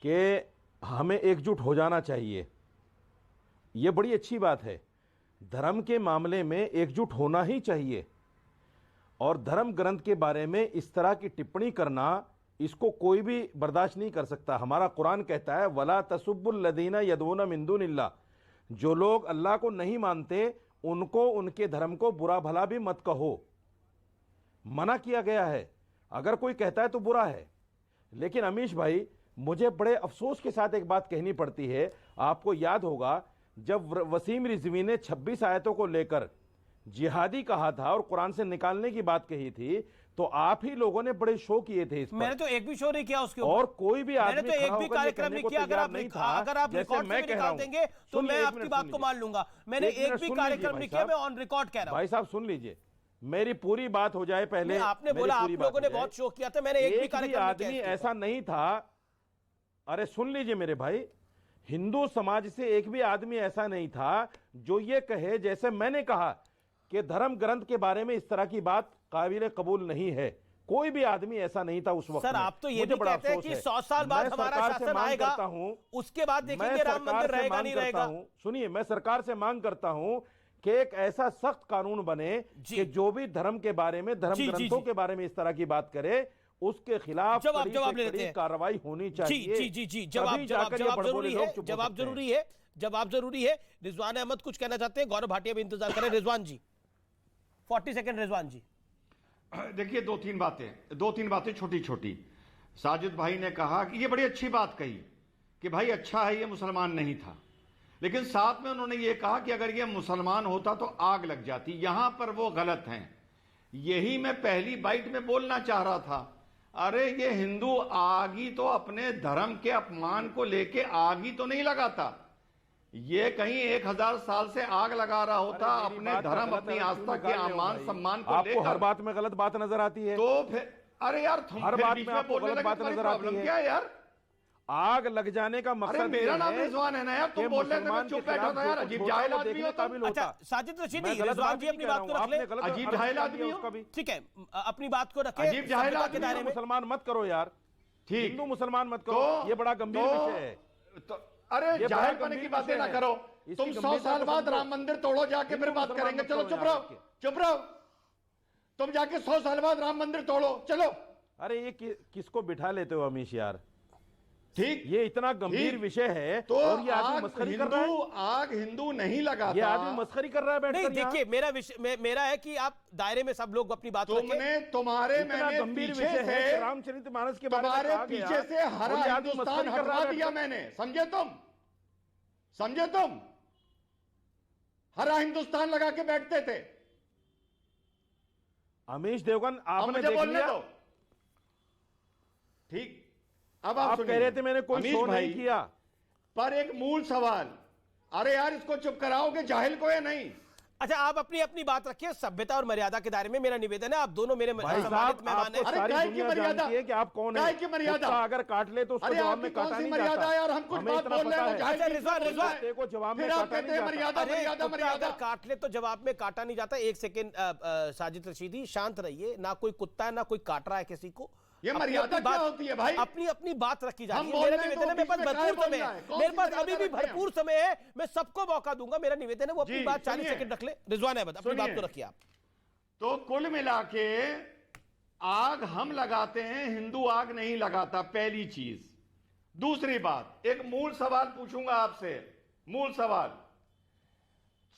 कि हमें एकजुट हो जाना चाहिए, ये बड़ी अच्छी बात है। धर्म के मामले में एकजुट होना ही चाहिए, और धर्म ग्रंथ के बारे में इस तरह की टिप्पणी करना, इसको कोई भी बर्दाश्त नहीं कर सकता। हमारा कुरान कहता है वला तसुब्बुल लदीना यदऊना मिन दुनिल्लाह, जो लोग अल्लाह को नहीं मानते उनको, उनके धर्म को बुरा भला भी मत कहो, मना किया गया है। अगर कोई कहता है तो बुरा है। लेकिन अमीश भाई, मुझे बड़े अफसोस के साथ एक बात कहनी पड़ती है। आपको याद होगा जब वसीम रिजवी ने 26 आयतों को लेकर जिहादी कहा था और कुरान से निकालने की बात कही थी, तो आप ही लोगों ने बड़े शो किए थे इस पर। मैंने तो एक भी शो नहीं किया उसके ऊपर, और कोई भी आदमी मैंने तो एक भी कार्यक्रम नहीं किया। अगर आप रिकॉर्ड में निकाल देंगे तो मैं आपकी बात को मान लूंगा। मैंने एक भी कार्यक्रम नहीं किया, मैं ऑन रिकॉर्ड कह रहा हूं। भाई साहब सुन लीजिए, मेरी पूरी बात हो जाए पहले। आपने बोला आप लोगों ने बहुत शो किया था, मैंने एक भी कार्यक्रम आदमी ऐसा नहीं था। अरे सुन लीजिए मेरे भाई, हिंदू समाज से एक भी आदमी ऐसा नहीं था जो ये कहे, जैसे मैंने कहा कि धर्म ग्रंथ के बारे में इस तरह की बात काबिल कबूल नहीं है। कोई भी आदमी ऐसा नहीं था उस वक्त। सर, आप तो ये भी कहते हैं कि 100 साल बाद हमारा शासन आएगा, उसके बाद देखेंगे राम मंदिर रहेगा नहीं रहेगा। सुनिए, मैं सरकार से मांग करता हूं कि एक ऐसा सख्त कानून बने कि जो भी धर्म के बारे में, धर्म ग्रंथों के बारे में इस तरह की बात करे, उसके खिलाफ जवाब लेते हैं, कार्रवाई होनी चाहिए। जी, जवाब जरूरी है। रिजवान अहमद कुछ कहना चाहते हैं, गौरव भाटिया भी इंतजार करें। रिजवान जी, 40 सेकंड। रिजवान जी, देखिए, दो तीन बातें छोटी छोटी। साजिद भाई ने कहा कि ये बड़ी अच्छी बात कही कि भाई अच्छा है ये मुसलमान नहीं था, लेकिन साथ में उन्होंने ये कहा कि अगर ये मुसलमान होता तो आग लग जाती। यहां पर वो गलत हैं। यही मैं पहली बाइट में बोलना चाह रहा था। अरे ये हिंदू आग ही तो अपने धर्म के अपमान को लेके आग ही तो नहीं लगाता, ये कहीं 1000 साल से आग लगा रहा होता अपने धर्म, अपनी आस्था के मान सम्मान को लेकर। आपको हर बात में गलत बात नजर आती है तो फिर अरे यार, हर बात में आपको गलत बात नजर आती है। क्या यार, आग लग जाने का मकसद मेरा नाम रिजवान है ना यार, तुम बोल रहे थे मैं चुप बैठा था यार। अजीब जाहिल आदमी हो तुम। अच्छा साजिद रशीदी, रिजवान जी अपनी बात को रख ले। अजीब जाहिल आदमी हो, ठीक है, अपनी बात को रखें। अजीब जाहिल आदमी दायरे में मुसलमान मत करो यार, ठीक, हिंदू मुसलमान मत करो, ये बड़ा गंभीर विषय है। अरे जाहिल बनने की बातें ना करो। तुम 100 साल बाद राम मंदिर तोड़ो, जाके फिर बात करेंगे। चलो चुप रहो। तुम जाके 100 साल बाद राम मंदिर तोड़ो, चलो। अरे ये किसको बिठा लेते हो अमीश यार, ठीक, ये इतना गंभीर विषय है तो और ये आदमी मस्खरी कर रहा है। आग हिंदू नहीं लगाता, ये आदमी मस्खरी कर रहा है बैठकर। नहीं, देखिए मेरा विषय मेरा है कि आप दायरे में सब लोग अपनी बात रखें। तुम्हारे मैंने गंभीर पीछे विषय से है, रामचरितमानस के बारे में तुम्हारे पीछे से हरा हिंदुस्तान हटवा दिया मैंने, समझे तुम? हरा हिंदुस्तान लगा के बैठते थे। अमीश देवगन आपने देख लिया, ठीक। अब आप कह रहे थे मैंने कोई शो नहीं किया, पर एक मूल सवाल, अरे यार इसको चुप कराओगे जाहिल को या नहीं? अच्छा, आप अपनी अपनी बात रखिए सभ्यता और मर्यादा के दायरे में। मेरा निवेदन है, आप दोनों मेरे सम्मानित मेहमान हैं। सारी दुनिया जानती है कि आप कौन है। कुत्ता अगर काट ले तो उसको जवाब में काटा नहीं जाता। हमें इतना पता है। अच्छा रिजवान, को जवाब में काटा नहीं जाता। अरे कुत्ता अगर काट ले तो जवाब में काटा नहीं जाता। एक सेकेंड साजिद रशीदी, शांत रहिए। ना कोई कुत्ता है ना कोई काट रहा है किसी को। ये मर्यादा क्या होती है भाई? अपनी अपनी बात रखी जा रही है। मेरा निवेदन है, मेरे पास भरपूर समय है, मेरे पास अभी भी भरपूर समय है, मैं सबको मौका दूंगा। मेरा निवेदन है वो अपनी बात 40 सेकंड रख ले। रिजवान अहमद, अपनी बात तो रखिए आप। तो कुल मिला के आग हम लगाते हैं, हिंदू आग नहीं लगाता, पहली चीज। दूसरी बात, एक मूल सवाल पूछूंगा आपसे, मूल सवाल।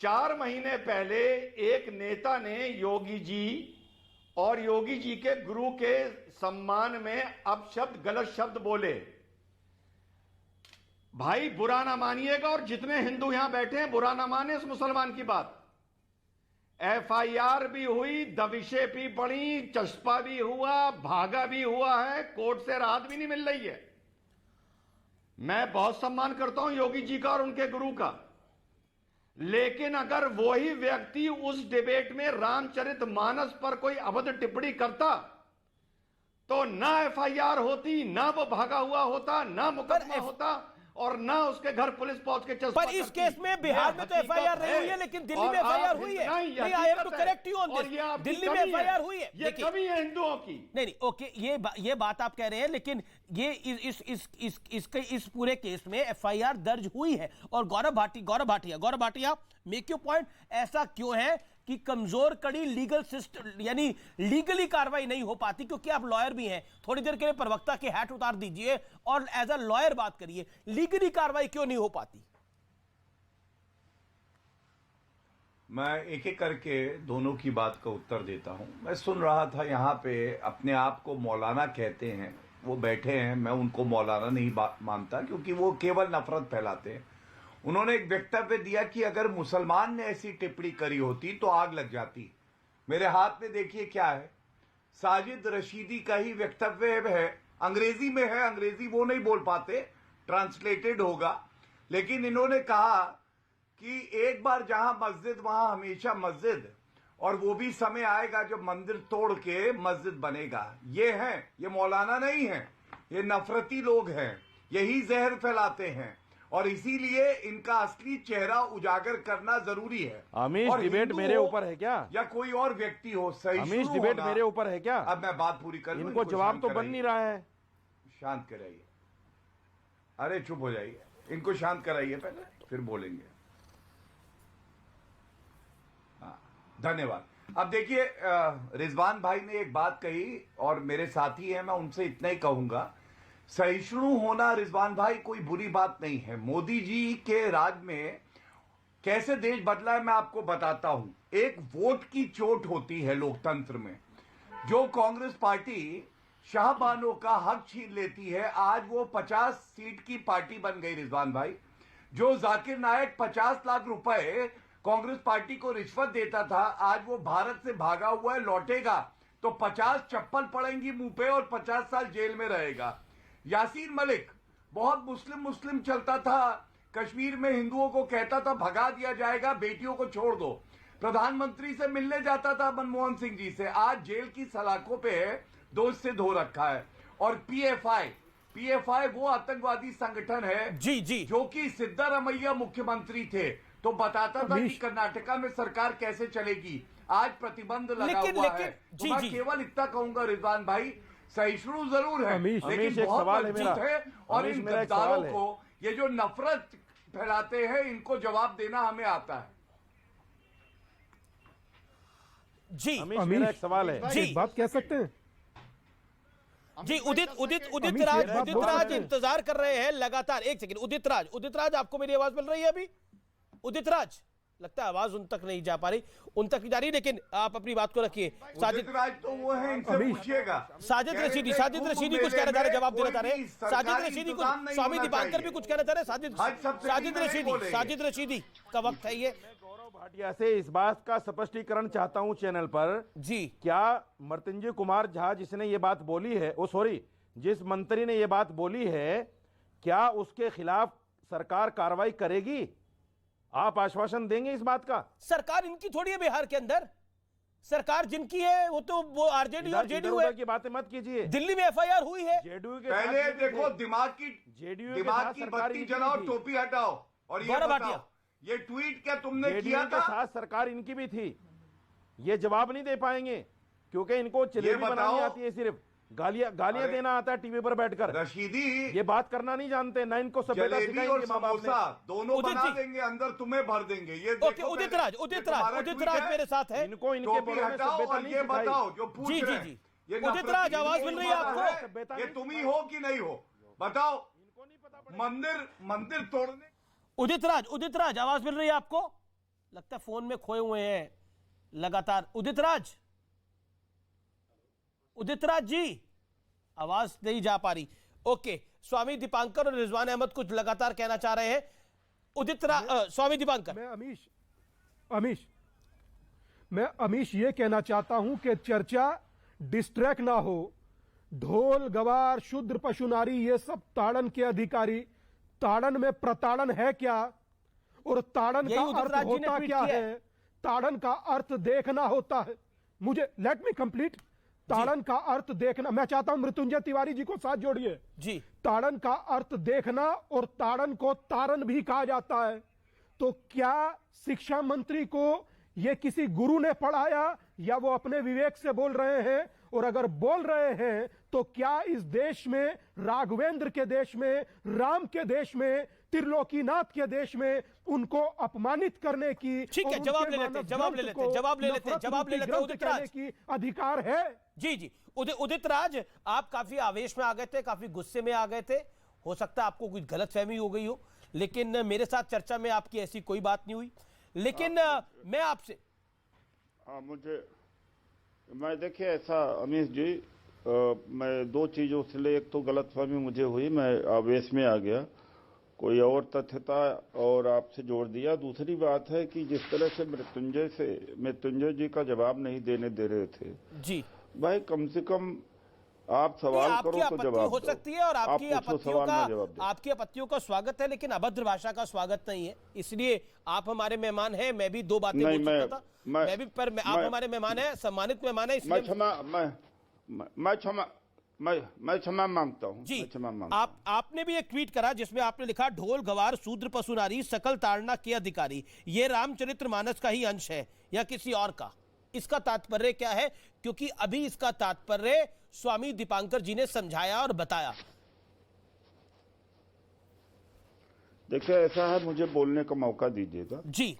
4 महीने पहले एक नेता ने योगी जी और योगी जी के गुरु के सम्मान में अपशब्द, गलत शब्द बोले। भाई बुरा ना मानिएगा, और जितने हिंदू यहां बैठे हैं बुरा ना माने इस मुसलमान की बात। FIR भी हुई, दबिशें भी पड़ी, चस्पा भी हुआ, भागा भी हुआ है, कोर्ट से राहत भी नहीं मिल रही है। मैं बहुत सम्मान करता हूं योगी जी का और उनके गुरु का, लेकिन अगर वही व्यक्ति उस डिबेट में रामचरितमानस पर कोई अभद्र टिप्पणी करता तो ना FIR होती, ना वो भागा हुआ होता, ना मुकदमा होता, और ना उसके घर पुलिस पहुंच के पर इस केस में बिहार में तो FIR नहीं हुई है, लेकिन दिल्ली में FIR हुई है। नहीं, I have to correct you on this. Delhi में FIR हुई है। ये कमी है हिंदुओं की। नहीं, ओके, ये बात आप कह रहे हैं, लेकिन ये इस पूरे केस में FIR दर्ज हुई है। और Gaurav Bhatia make your point. ऐसा क्यों है कि कमजोर कड़ी लीगल सिस्टम, यानी लीगली कार्रवाई नहीं हो पाती? क्योंकि आप लॉयर भी हैं, थोड़ी देर के लिए प्रवक्ता की हैट उतार दीजिए और एज अ लॉयर बात करिए। लीगली कार्रवाई क्यों नहीं हो पाती? मैं एक एक करके दोनों की बात का उत्तर देता हूं। मैं सुन रहा था यहाँ पे अपने आप को मौलाना कहते हैं, वो बैठे हैं, मैं उनको मौलाना नहीं मानता क्योंकि वो केवल नफरत फैलाते हैं। उन्होंने एक वक्तव्य दिया कि अगर मुसलमान ने ऐसी टिप्पणी करी होती तो आग लग जाती। मेरे हाथ में देखिए क्या है, साजिद रशीदी का ही वक्तव्य है, अंग्रेजी में है, अंग्रेजी वो नहीं बोल पाते, ट्रांसलेटेड होगा। लेकिन इन्होंने कहा कि एक बार जहां मस्जिद वहां हमेशा मस्जिद, और वो भी समय आएगा जब मंदिर तोड़ के मस्जिद बनेगा। ये हैं, ये मौलाना नहीं है, ये नफरती लोग हैं, यही जहर फैलाते हैं, और इसीलिए इनका असली चेहरा उजागर करना जरूरी है। अमीश, डिबेट मेरे ऊपर है क्या? या कोई और व्यक्ति हो, सही अमीश, डिबेट मेरे ऊपर है क्या? अब मैं बात पूरी कर लूं। इनको जवाब तो बन नहीं रहा है। शांत कराइए, अरे चुप हो जाइए, इनको शांत कराइए पहले, फिर बोलेंगे। धन्यवाद। अब देखिए, रिजवान भाई ने एक बात कही और मेरे साथी हैं, मैं उनसे इतना ही कहूंगा, सहिष्णु होना रिजवान भाई कोई बुरी बात नहीं है। मोदी जी के राज में कैसे देश बदला है मैं आपको बताता हूं। एक वोट की चोट होती है लोकतंत्र में। जो कांग्रेस पार्टी शाहबानों का हक छीन लेती है, आज वो 50 सीट की पार्टी बन गई रिजवान भाई। जो जाकिर नायक 50 लाख रुपए कांग्रेस पार्टी को रिश्वत देता था, आज वो भारत से भागा हुआ है, लौटेगा तो 50 चप्पल पड़ेंगी मुंह पे और 50 साल जेल में रहेगा। यासीन मलिक बहुत मुस्लिम चलता था, कश्मीर में हिंदुओं को कहता था भगा दिया जाएगा, बेटियों को छोड़ दो। प्रधानमंत्री से मिलने जाता था मनमोहन सिंह जी से, आज जेल की सलाखों पे दोष से धो रखा है। और पीएफआई वो आतंकवादी संगठन है जी जो कि सिद्धारमैया मुख्यमंत्री थे तो बताता था कि कर्नाटका में सरकार कैसे चलेगी, आज प्रतिबंध लगा हुआ है। तो मैं केवल इतना कहूंगा रिजवान भाई, सहिष्णु जरूर है, लेकिन बहुत मजबूत है, और इन गद्दारों को, ये जो नफरत फैलाते हैं, इनको जवाब देना हमें आता है। जी मेरा एक सवाल है जी, बात कह सकते हैं जी। उदित राज इंतजार कर रहे हैं लगातार। एक सेकंड, उदित राज आपको मेरी आवाज मिल रही है अभी? उदित राज, लगता है आवाज उन तक नहीं जा पा रही, उन तक नहीं जा रही, लेकिन आप अपनी बात को रखिए। साजिद राज तो वो है, इनसे पूछिएगा। साजिद रशीदी कुछ कहना चाह रहे, जवाब देना चाह रहे। साजिद रशीदी कुछ, स्वामी दीपांकर भी कुछ कहना चाह रहे। साजिद रशीदी का वक्त है ये। गौरव भाटिया से इस बात का स्पष्टीकरण चाहता हूं चैनल पर जी। क्या मृत्युंजय कुमार झा जिसने ये बात बोली है, जिस मंत्री ने ये बात बोली है, क्या उसके खिलाफ सरकार कार्रवाई करेगी? आप आश्वासन देंगे इस बात का? सरकार इनकी थोड़ी है बिहार के अंदर, सरकार जिनकी है वो आरजेडी और जेडीयू है। की बातें मत कीजिए। दिल्ली में एफआईआर हुई है। जेडीयू के पहले देखो दिमाग की बत्ती जलाओ, टोपी हटाओ और ये बताओ ये ट्वीट क्या तुमने किया था? के साथ सरकार इनकी भी थी, ये जवाब नहीं दे पाएंगे क्योंकि इनको जलेबी बनानी आती है, सिर्फ गालियां देना आता है टीवी पर बैठकर। रशीदी ये बात करना नहीं जानते, ना इनको सभ्यता जलेबी और समोसा दोनों बना देंगे, अंदर तुम्हें भर देंगे। ये उदित राज मेरे साथ है। इनको इनके हटाओ और ये बताओ जो पूछ रहे हैं, ये उदित राज आवाज मिल रही है आपको? ये तुम ही हो कि नहीं हो बताओ? मंदिर तोड़ने। उदित राज आवाज मिल रही है आपको? लगता है फोन में खोए हुए हैं लगातार। उदित राज जी आवाज नहीं जा पा रही। ओके, स्वामी दीपांकर और रिजवान अहमद कुछ लगातार कहना चाह रहे हैं। स्वामी दीपांकर। मैं अमीश ये कहना चाहता हूं कि चर्चा डिस्ट्रैक्ट ना हो। ढोल गवार शूद्र पशु नारी ये सब ताड़न के अधिकारी, ताड़न में प्रताड़न है क्या और ताड़न का अर्थ होता क्या है? ताड़न का अर्थ देखना होता है। मुझे लेट मी कंप्लीट। ताड़न का अर्थ देखना, मैं चाहता हूं मृत्युंजय तिवारी जी को साथ जोड़िए जी। ताड़न का अर्थ देखना और ताड़न को तारन भी कहा जाता है। तो क्या शिक्षा मंत्री को यह किसी गुरु ने पढ़ाया या वो अपने विवेक से बोल रहे हैं? और अगर बोल रहे हैं तो क्या इस देश में, राघवेंद्र के देश में, राम के देश में, त्रिलोकीनाथ के देश में उनको अपमानित करने की, ठीक है, जवाब ले लेते उदित राज की अधिकार है? जी उदित राज, आप काफी आवेश में आ गए थे, काफी गुस्से में आ गए थे। हो सकता है आपको कुछ गलतफहमी हो गई हो, लेकिन मेरे साथ चर्चा में आपकी ऐसी कोई बात नहीं हुई। लेकिन मैं आपसे मैं देखिए ऐसा अमीश जी, मैं दो चीज़ों से ले, एक तो गलतफहमी मुझे हुई, मैं आवेश में आ गया, कोई और तथ्य था और आपसे जोड़ दिया। दूसरी बात है कि जिस तरह से मृत्युंजय जी का जवाब नहीं देने दे रहे थे जी, भाई कम से कम आप सवाल करो तो जवाब हो सकती है और आपकी आपत्तियों का स्वागत है, लेकिन अभद्र भाषा का स्वागत नहीं है। इसलिए आप हमारे मेहमान हैं, मैं भी दो बातें बोल सकता था, मैं भी, पर आप हमारे मेहमान हैं, सम्मानित मेहमान हैं, इसलिए मैं क्षमा मांगता हूं जी। आपने भी एक ट्वीट करा जिसमें आपने लिखा, ढोल गवार शूद्र पशु नारी सकल ताड़ना के अधिकारी, ये रामचरितमानस का ही अंश है या किसी और का? इसका तात्पर्य क्या है? क्योंकि अभी इसका तात्पर्य स्वामी दीपांकर जी ने समझाया और बताया। देखिए ऐसा है, मुझे बोलने का मौका दीजिएगा जी।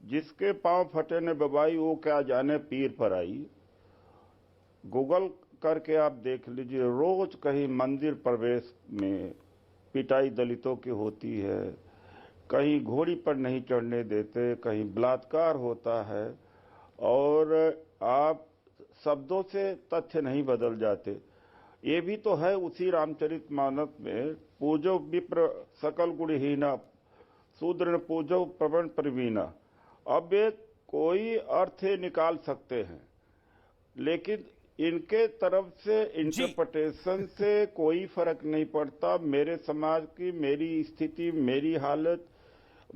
जिसके पांव फटे ने बबाई वो क्या जाने पीर पर आई। गूगल करके आप देख लीजिए, रोज कहीं मंदिर प्रवेश में पिटाई दलितों की होती है, कहीं घोड़ी पर नहीं चढ़ने देते, कहीं बलात्कार होता है, और आप शब्दों से तथ्य नहीं बदल जाते। ये भी तो है उसी रामचरितमानस में, पूजो विप्र सकल गुणहीना शूद्र न पूजो प्रवण प्रवीणा। अब ये कोई अर्थ निकाल सकते हैं, लेकिन इनके तरफ से इंटरप्रिटेशन से कोई फर्क नहीं पड़ता। मेरे समाज की, मेरी स्थिति, मेरी हालत,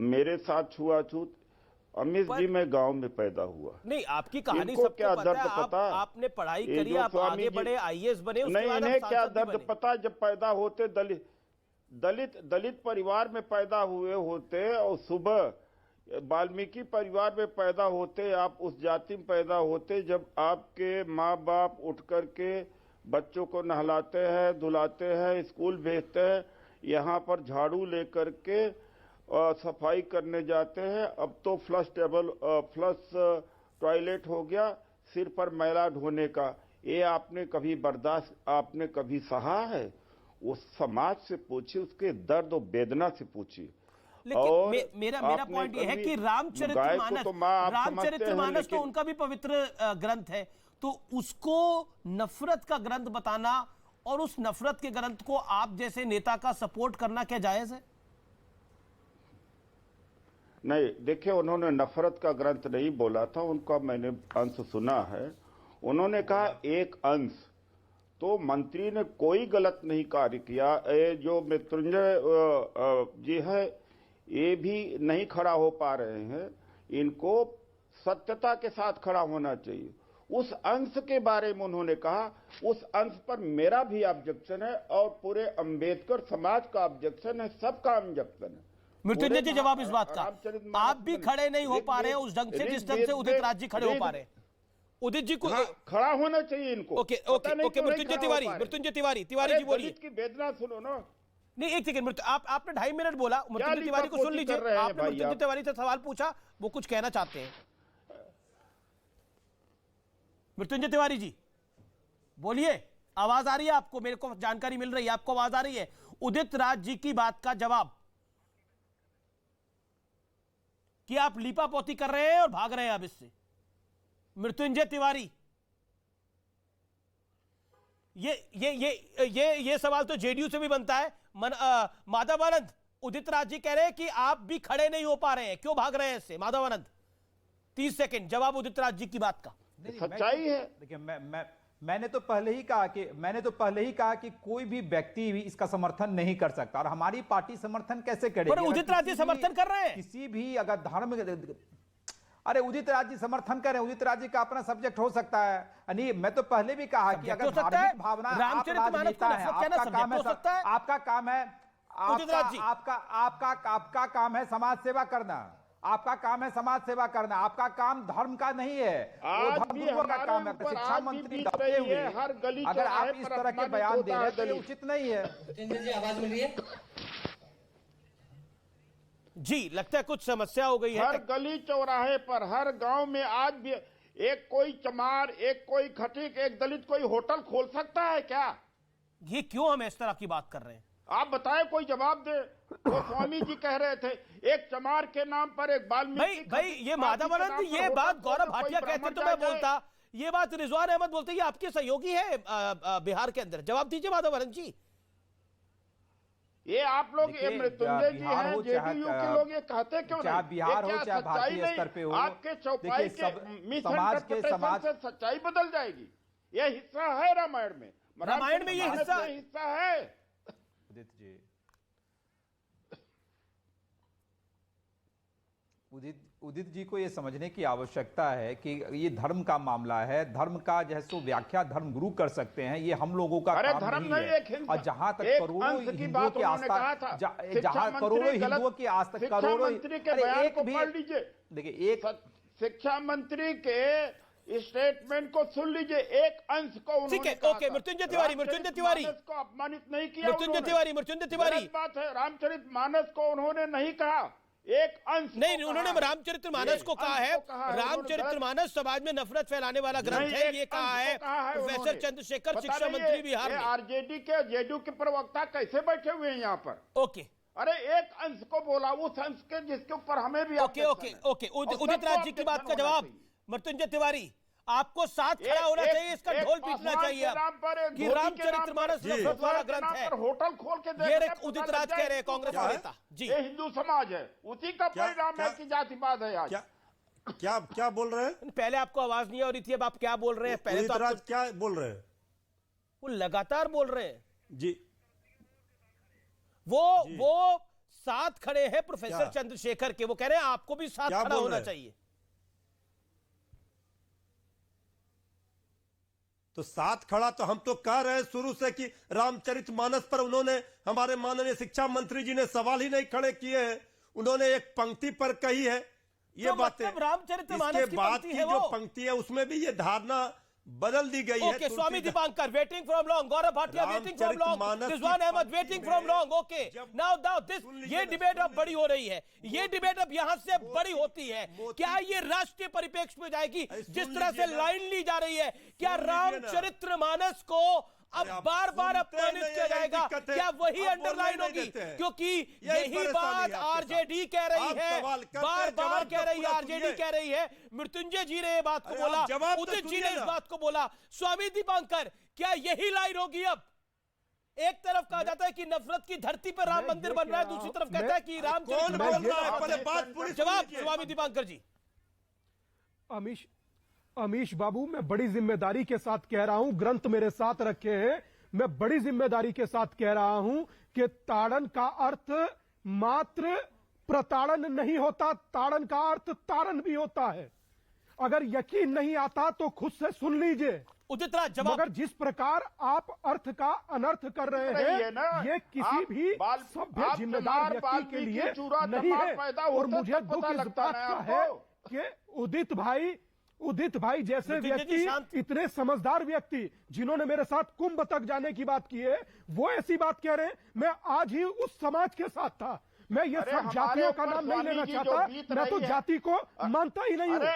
मेरे साथ छुआछूत। अमित जी, मैं गांव में पैदा हुआ। नहीं, आपकी कहानी सबको क्या पता दर्द है, पता? आपने पढ़ाई करी, आप आगे बढ़े, आईएएस बने, उसके नहीं, बाद इन्हें आप क्या सांसद भी दर्द बने। पता? जब पैदा होते दलित परिवार में पैदा हुए होते और सुबह वाल्मीकि परिवार में पैदा होते, आप उस जाति में पैदा होते जब आपके माँ बाप उठ करके बच्चों को नहलाते हैं, धुलाते हैं, स्कूल भेजते हैं, यहाँ पर झाड़ू लेकर के सफाई करने जाते हैं। अब तो फ्लश टॉयलेट हो गया, सिर पर मैला ढोने का। ये आपने कभी बर्दाश्त, आपने कभी सहा है? उस समाज से पूछिए, उसके दर्द और वेदना से पूछिए। लेकिन मेरा पॉइंट ये है कि रामचरितमानस तो उनका भी पवित्र ग्रंथ है, तो उसको नफरत का ग्रंथ बताना और उस नफरत के ग्रंथ को आप जैसे नेता का सपोर्ट करना क्या जायज है? नहीं, देखिए, उन्होंने नफरत का ग्रंथ नहीं बोला था, उनका मैंने अंश सुना है। उन्होंने कहा एक अंश, तो मंत्री ने कोई गलत नहीं कार्य किया। जो मृत्युंजय जी है, ये भी नहीं खड़ा हो पा रहे हैं, इनको सत्यता के साथ खड़ा होना चाहिए। उस अंश के बारे में उन्होंने कहा, उस अंश पर मेरा भी ऑब्जेक्शन है और पूरे अंबेडकर समाज का ऑब्जेक्शन है, सबका ऑब्जेक्शन है। मृत्युंजय जी जवाब इस बात का, आप भी खड़े नहीं हो पा रहे हैं उस ढंग से जिस ढंग से उदित राज जी खड़े हो पा रहे हैं। उदित जी को खड़ा होना चाहिए इनको। Okay okay okay Mrityunjay Tiwari ji बोलिए। की वेदना सुनो ना। नहीं एक सेकंड, आपने 2.5 मिनट बोला, मृत्युंजय तिवारी को सुन लीजिए। आपने मृत्युंजय तिवारी से सवाल पूछा, वो कुछ कहना चाहते हैं। मृत्युंजय तिवारी जी बोलिए, आवाज आ रही है आपको? मेरे को जानकारी मिल रही है आपको आवाज आ रही है। उदित राज जी की बात का जवाब कि आप लीपापोती कर रहे हैं और भाग रहे हैं अब इससे। मृत्युंजय तिवारी, ये सवाल तो जेडीयू से भी बनता है। माधवानंद, उदित राज जी कह रहे हैं कि आप भी खड़े नहीं हो पा रहे हैं, क्यों भाग रहे हैं इससे? माधवानंद 30 सेकंड जवाब उदित राज जी की बात का। सच्चाई है। देखिए मैंने तो पहले ही कहा कि कोई भी व्यक्ति भी इसका समर्थन नहीं कर सकता, और हमारी पार्टी समर्थन कैसे करेगी? पर उदित राज जी समर्थन कर रहे हैं। किसी भी अगर धर्म, अरे उदित राज जी समर्थन करें, उदित राज जी का अपना सब्जेक्ट हो सकता है। नहीं, मैं तो पहले भी कहा कि अगर धार्मिक भावना, रामचरितमानस को आपका काम है, आपका काम है समाज सेवा करना, आपका काम है समाज सेवा करना, आपका काम धर्म का नहीं है, वो धर्मगुरुओं का काम है। शिक्षा मंत्री दबते हुए अगर आप इस तरह के बयान दे रहे हैं तो ये उचित नहीं है। आवाज मिल रही है जी? लगता है कुछ समस्या हो गई है। हर गली चौराहे पर, हर गांव में आज भी एक कोई चमार, एक कोई खटीक, एक दलित कोई होटल खोल सकता है क्या? ये क्यों हम इस तरह की बात कर रहे हैं? आप बताएं, कोई जवाब दे। वो स्वामी जी कह रहे थे एक चमार के नाम पर एक बाल्मीकि। भाई ये माधवानंद, ये बात गौरव भाटिया कहते तो मैं बोलता, ये बात रिजवान अहमद बोलते, ये आपके सहयोगी है बिहार के अंदर। जवाब दीजिए माधवानंद जी। ये आप लोग, ये मृत्युंजय जी हैं, जेडीयू के लोग, ये कहते क्यों नहीं? बिहार हो चाहे भारतीय स्तर पे हो, आपके चौपाई के मिसइंटरप्रिटेशन से सच्चाई बदल जाएगी। ये हिस्सा है रामायण में, रामायण में ये हिस्सा है। उदित जी को ये समझने की आवश्यकता है कि ये धर्म का मामला है, धर्म का जो है सो व्याख्या धर्म गुरु कर सकते हैं, ये हम लोगों का काम नहीं है। और जहां तक करोड़ों हिंदुओं की आस्था, जहां करोड़ों हिंदुओं की आस्था, करोड़ों एक भी, देखिए एक शिक्षा मंत्री के स्टेटमेंट को सुन लीजिए, एक अंश को उन्होंने कहा। ओके मृत्युंजय तिवारी को अपमानित नहीं किया। मृत्युंजय तिवारी बात है, रामचरितमानस को उन्होंने नहीं कहा, एक अंश नहीं, उन्होंने रामचरितमानस को कहा है। रामचरितमानस समाज में नफरत फैलाने वाला ग्रंथ है, ये कहा है प्रोफेसर चंद्रशेखर, शिक्षा मंत्री बिहार में। आरजेडी के, जेडीयू के प्रवक्ता कैसे बैठे हुए हैं यहाँ पर? ओके, अरे एक अंश को बोला, उस अंश के जिसके ऊपर हमें भी। ओके उदित राज जी की बात का जवाब। मृत्युंजय तिवारी, आपको साथ खड़ा होना चाहिए, इसका ढोल पीटना चाहिए कि रामचरितमानस नफरत वाला ग्रंथ है। होटल खोल के ये उदित राज कह रहे हैं, कांग्रेस के नेता जी। ये हिंदू समाज है, उसी का परिणाम है कि जातिवाद है। आज क्या बोल रहे हैं? पहले आपको आवाज नहीं आ रही थी, अब आप क्या बोल रहे हैं? पहले तो राज क्या बोल रहे हैं? वो लगातार बोल रहे हैं जी। वो साथ खड़े हैं प्रोफेसर चंद्रशेखर के, वो कह रहे हैं आपको भी साथ खड़ा होना चाहिए। तो साथ खड़ा तो हम तो कह रहे हैं शुरू से कि रामचरितमानस पर उन्होंने, हमारे माननीय शिक्षा मंत्री जी ने सवाल ही नहीं खड़े किए हैं, उन्होंने एक पंक्ति पर कही है ये तो बातें। रामचरितमानस की बाद की जो पंक्ति है उसमें भी ये धारणा बदल दी गई है। Okay, Swami Dipankar waiting from long, Gaurav Bhatia waiting from long, Rizwan Ahmed waiting from long. Okay, now this, ये डिबेट अब बड़ी हो रही है, ये डिबेट अब यहां से बड़ी होती है। क्या ये राष्ट्रीय परिप्रेक्ष्य में जाएगी जिस तरह से लाइन ली जा रही है? क्या रामचरितमानस को अब बार बार अपमानित किया जाएगा? क्या वही अंडरलाइन होगी? क्योंकि यही बात आरजेडी कह रही है, बार बार कह रही है, आरजेडी कह रही है। मृत्युंजय जी ने ये बात को बोला, उदित जी ने इस बात को बोला। स्वामी दीपांकर, क्या यही लाइन होगी अब? एक तरफ कहा जाता है कि नफरत की धरती पर राम मंदिर बन रहा है, दूसरी तरफ कहता है कि रामचरितमानस। जवाब स्वामी दीपांकर जी। अमीश बाबू, मैं बड़ी जिम्मेदारी के साथ कह रहा हूं, ग्रंथ मेरे साथ रखे हैं, मैं बड़ी जिम्मेदारी के साथ कह रहा हूं कि ताड़न का अर्थ मात्र प्रताड़न नहीं होता, ताड़न का अर्थ तारण भी होता है। अगर यकीन नहीं आता तो खुद से सुन लीजिए। उदित राज जवाब। मगर जिस प्रकार आप अर्थ का अनर्थ कर रहे हैं, ये किसी भी सभ्य जिम्मेदार व्यक्ति के लिए नहीं है। और मुझे दुख इस बात का है कि उदित भाई जैसे व्यक्ति, इतने समझदार व्यक्ति जिन्होंने मेरे साथ कुंभ तक जाने की बात की है, वो ऐसी बात कह रहे हैं। मैं आज ही उस समाज के साथ था। मैं ये सब जातियों का नाम नहीं लेना चाहता, मैं तो जाति को मानता ही नहीं हूँ।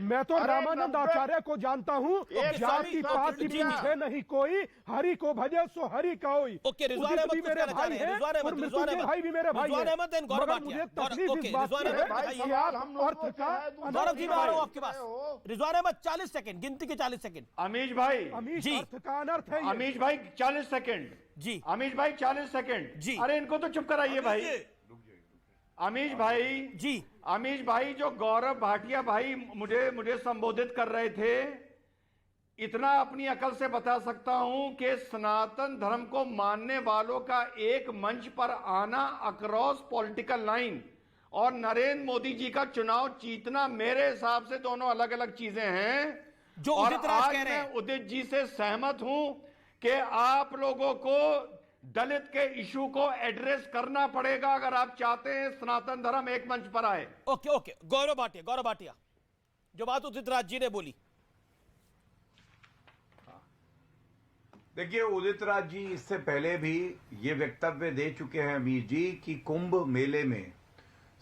मैं तो रामानंद आचार्य को जानता हूँ, जाति पात पूछे नहीं कोई, हरि को भजे सो हरि का होई। उदित भी मेरे भाई हैं और मृत्युंजय भाई भी मेरे भाई हैं। मगर मुझे तकलीफ इस बात की है कि आप अर्थ का गौरव जी, मैं आ रहा हूं आपके पास। रिजवान अहमद 40 सेकंड, गिनती के 40 सेकंड। अमीश भाई जी, अर्थ का अनर्थ है। अमीश भाई 40 सेकंड जी। अमीश भाई 40 सेकंड जी। अरे इनको तो चुप कराइए भाई। अमीश भाई जी, अमीश भाई जो गौरव भाटिया भाई मुझे संबोधित कर रहे थे, इतना अपनी अकल से बता सकता हूं कि सनातन धर्म को मानने वालों का एक मंच पर आना अक्रॉस पॉलिटिकल लाइन और नरेंद्र मोदी जी का चुनाव जीतना मेरे हिसाब से दोनों अलग अलग चीजें हैं। जो और उदित राज आज कह रहे हैं, मैं उदित जी से सहमत हूं कि आप लोगों को दलित के इशू को एड्रेस करना पड़ेगा अगर आप चाहते हैं सनातन धर्म एक मंच पर आए। ओके गौरव भाटिया जो बात उदित राज जी ने बोली। देखिए, उदित राज जी इससे पहले भी ये वक्तव्य दे चुके हैं अमीश जी कि कुंभ मेले में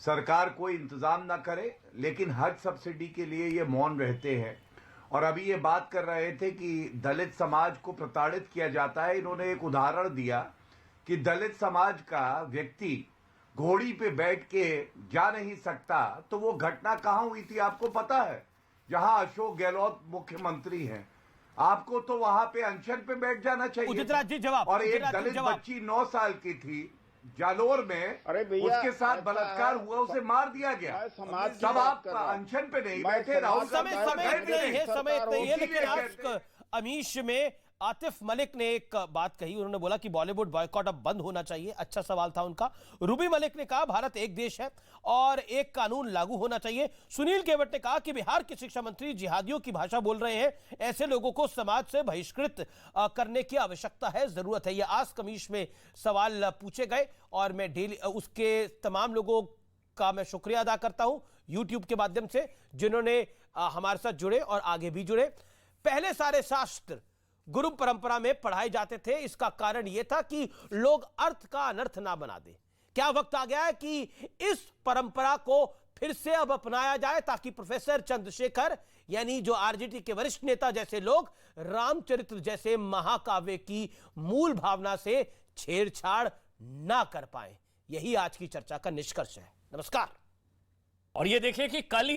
सरकार कोई इंतजाम ना करे, लेकिन हज सब्सिडी के लिए ये मौन रहते हैं। और अभी ये बात कर रहे थे कि दलित समाज को प्रताड़ित किया जाता है। इन्होंने एक उदाहरण दिया कि दलित समाज का व्यक्ति घोड़ी पे बैठ के जा नहीं सकता, तो वो घटना कहां हुई थी आपको पता है? जहां अशोक गहलोत मुख्यमंत्री हैं। आपको तो वहां पे अनशन पे बैठ जाना चाहिए। उदित राज जी जवाब। और एक दलित बच्ची 9 साल की थी जालोर में, उसके साथ बलात्कार हुआ, उसे मार दिया गया। तब आप अनशन पे नहीं बैठे। राहुल समय लेकिन आज अमीश में आतिफ मलिक ने एक बात कही। उन्होंने बोला कि बॉलीवुड बॉयकॉट अब बंद होना चाहिए। अच्छा सवाल था उनका। रूबी मलिक ने कहा भारत एक देश है और एक कानून लागू होना चाहिए। सुनील केवट ने कहा कि बिहार के शिक्षा मंत्री जिहादियों की भाषा बोल रहे हैं, ऐसे लोगों को समाज से बहिष्कृत करने की आवश्यकता है, जरूरत है। यह आस्क अमीश में सवाल पूछे गए और मैं डेली उसके तमाम लोगों का मैं शुक्रिया अदा करता हूं यूट्यूब के माध्यम से, जिन्होंने हमारे साथ जुड़े और आगे भी जुड़े। पहले सारे शास्त्र गुरु परंपरा में पढ़ाए जाते थे। इसका कारण यह था कि लोग अर्थ का अनर्थ ना बना दे। क्या वक्त आ गया है कि इस परंपरा को फिर से अब अपनाया जाए, ताकि प्रोफेसर चंद्रशेखर यानी जो आरजेडी के वरिष्ठ नेता जैसे लोग रामचरित्र जैसे महाकाव्य की मूल भावना से छेड़छाड़ ना कर पाए। यही आज की चर्चा का निष्कर्ष है। नमस्कार। और ये देखिए कि कल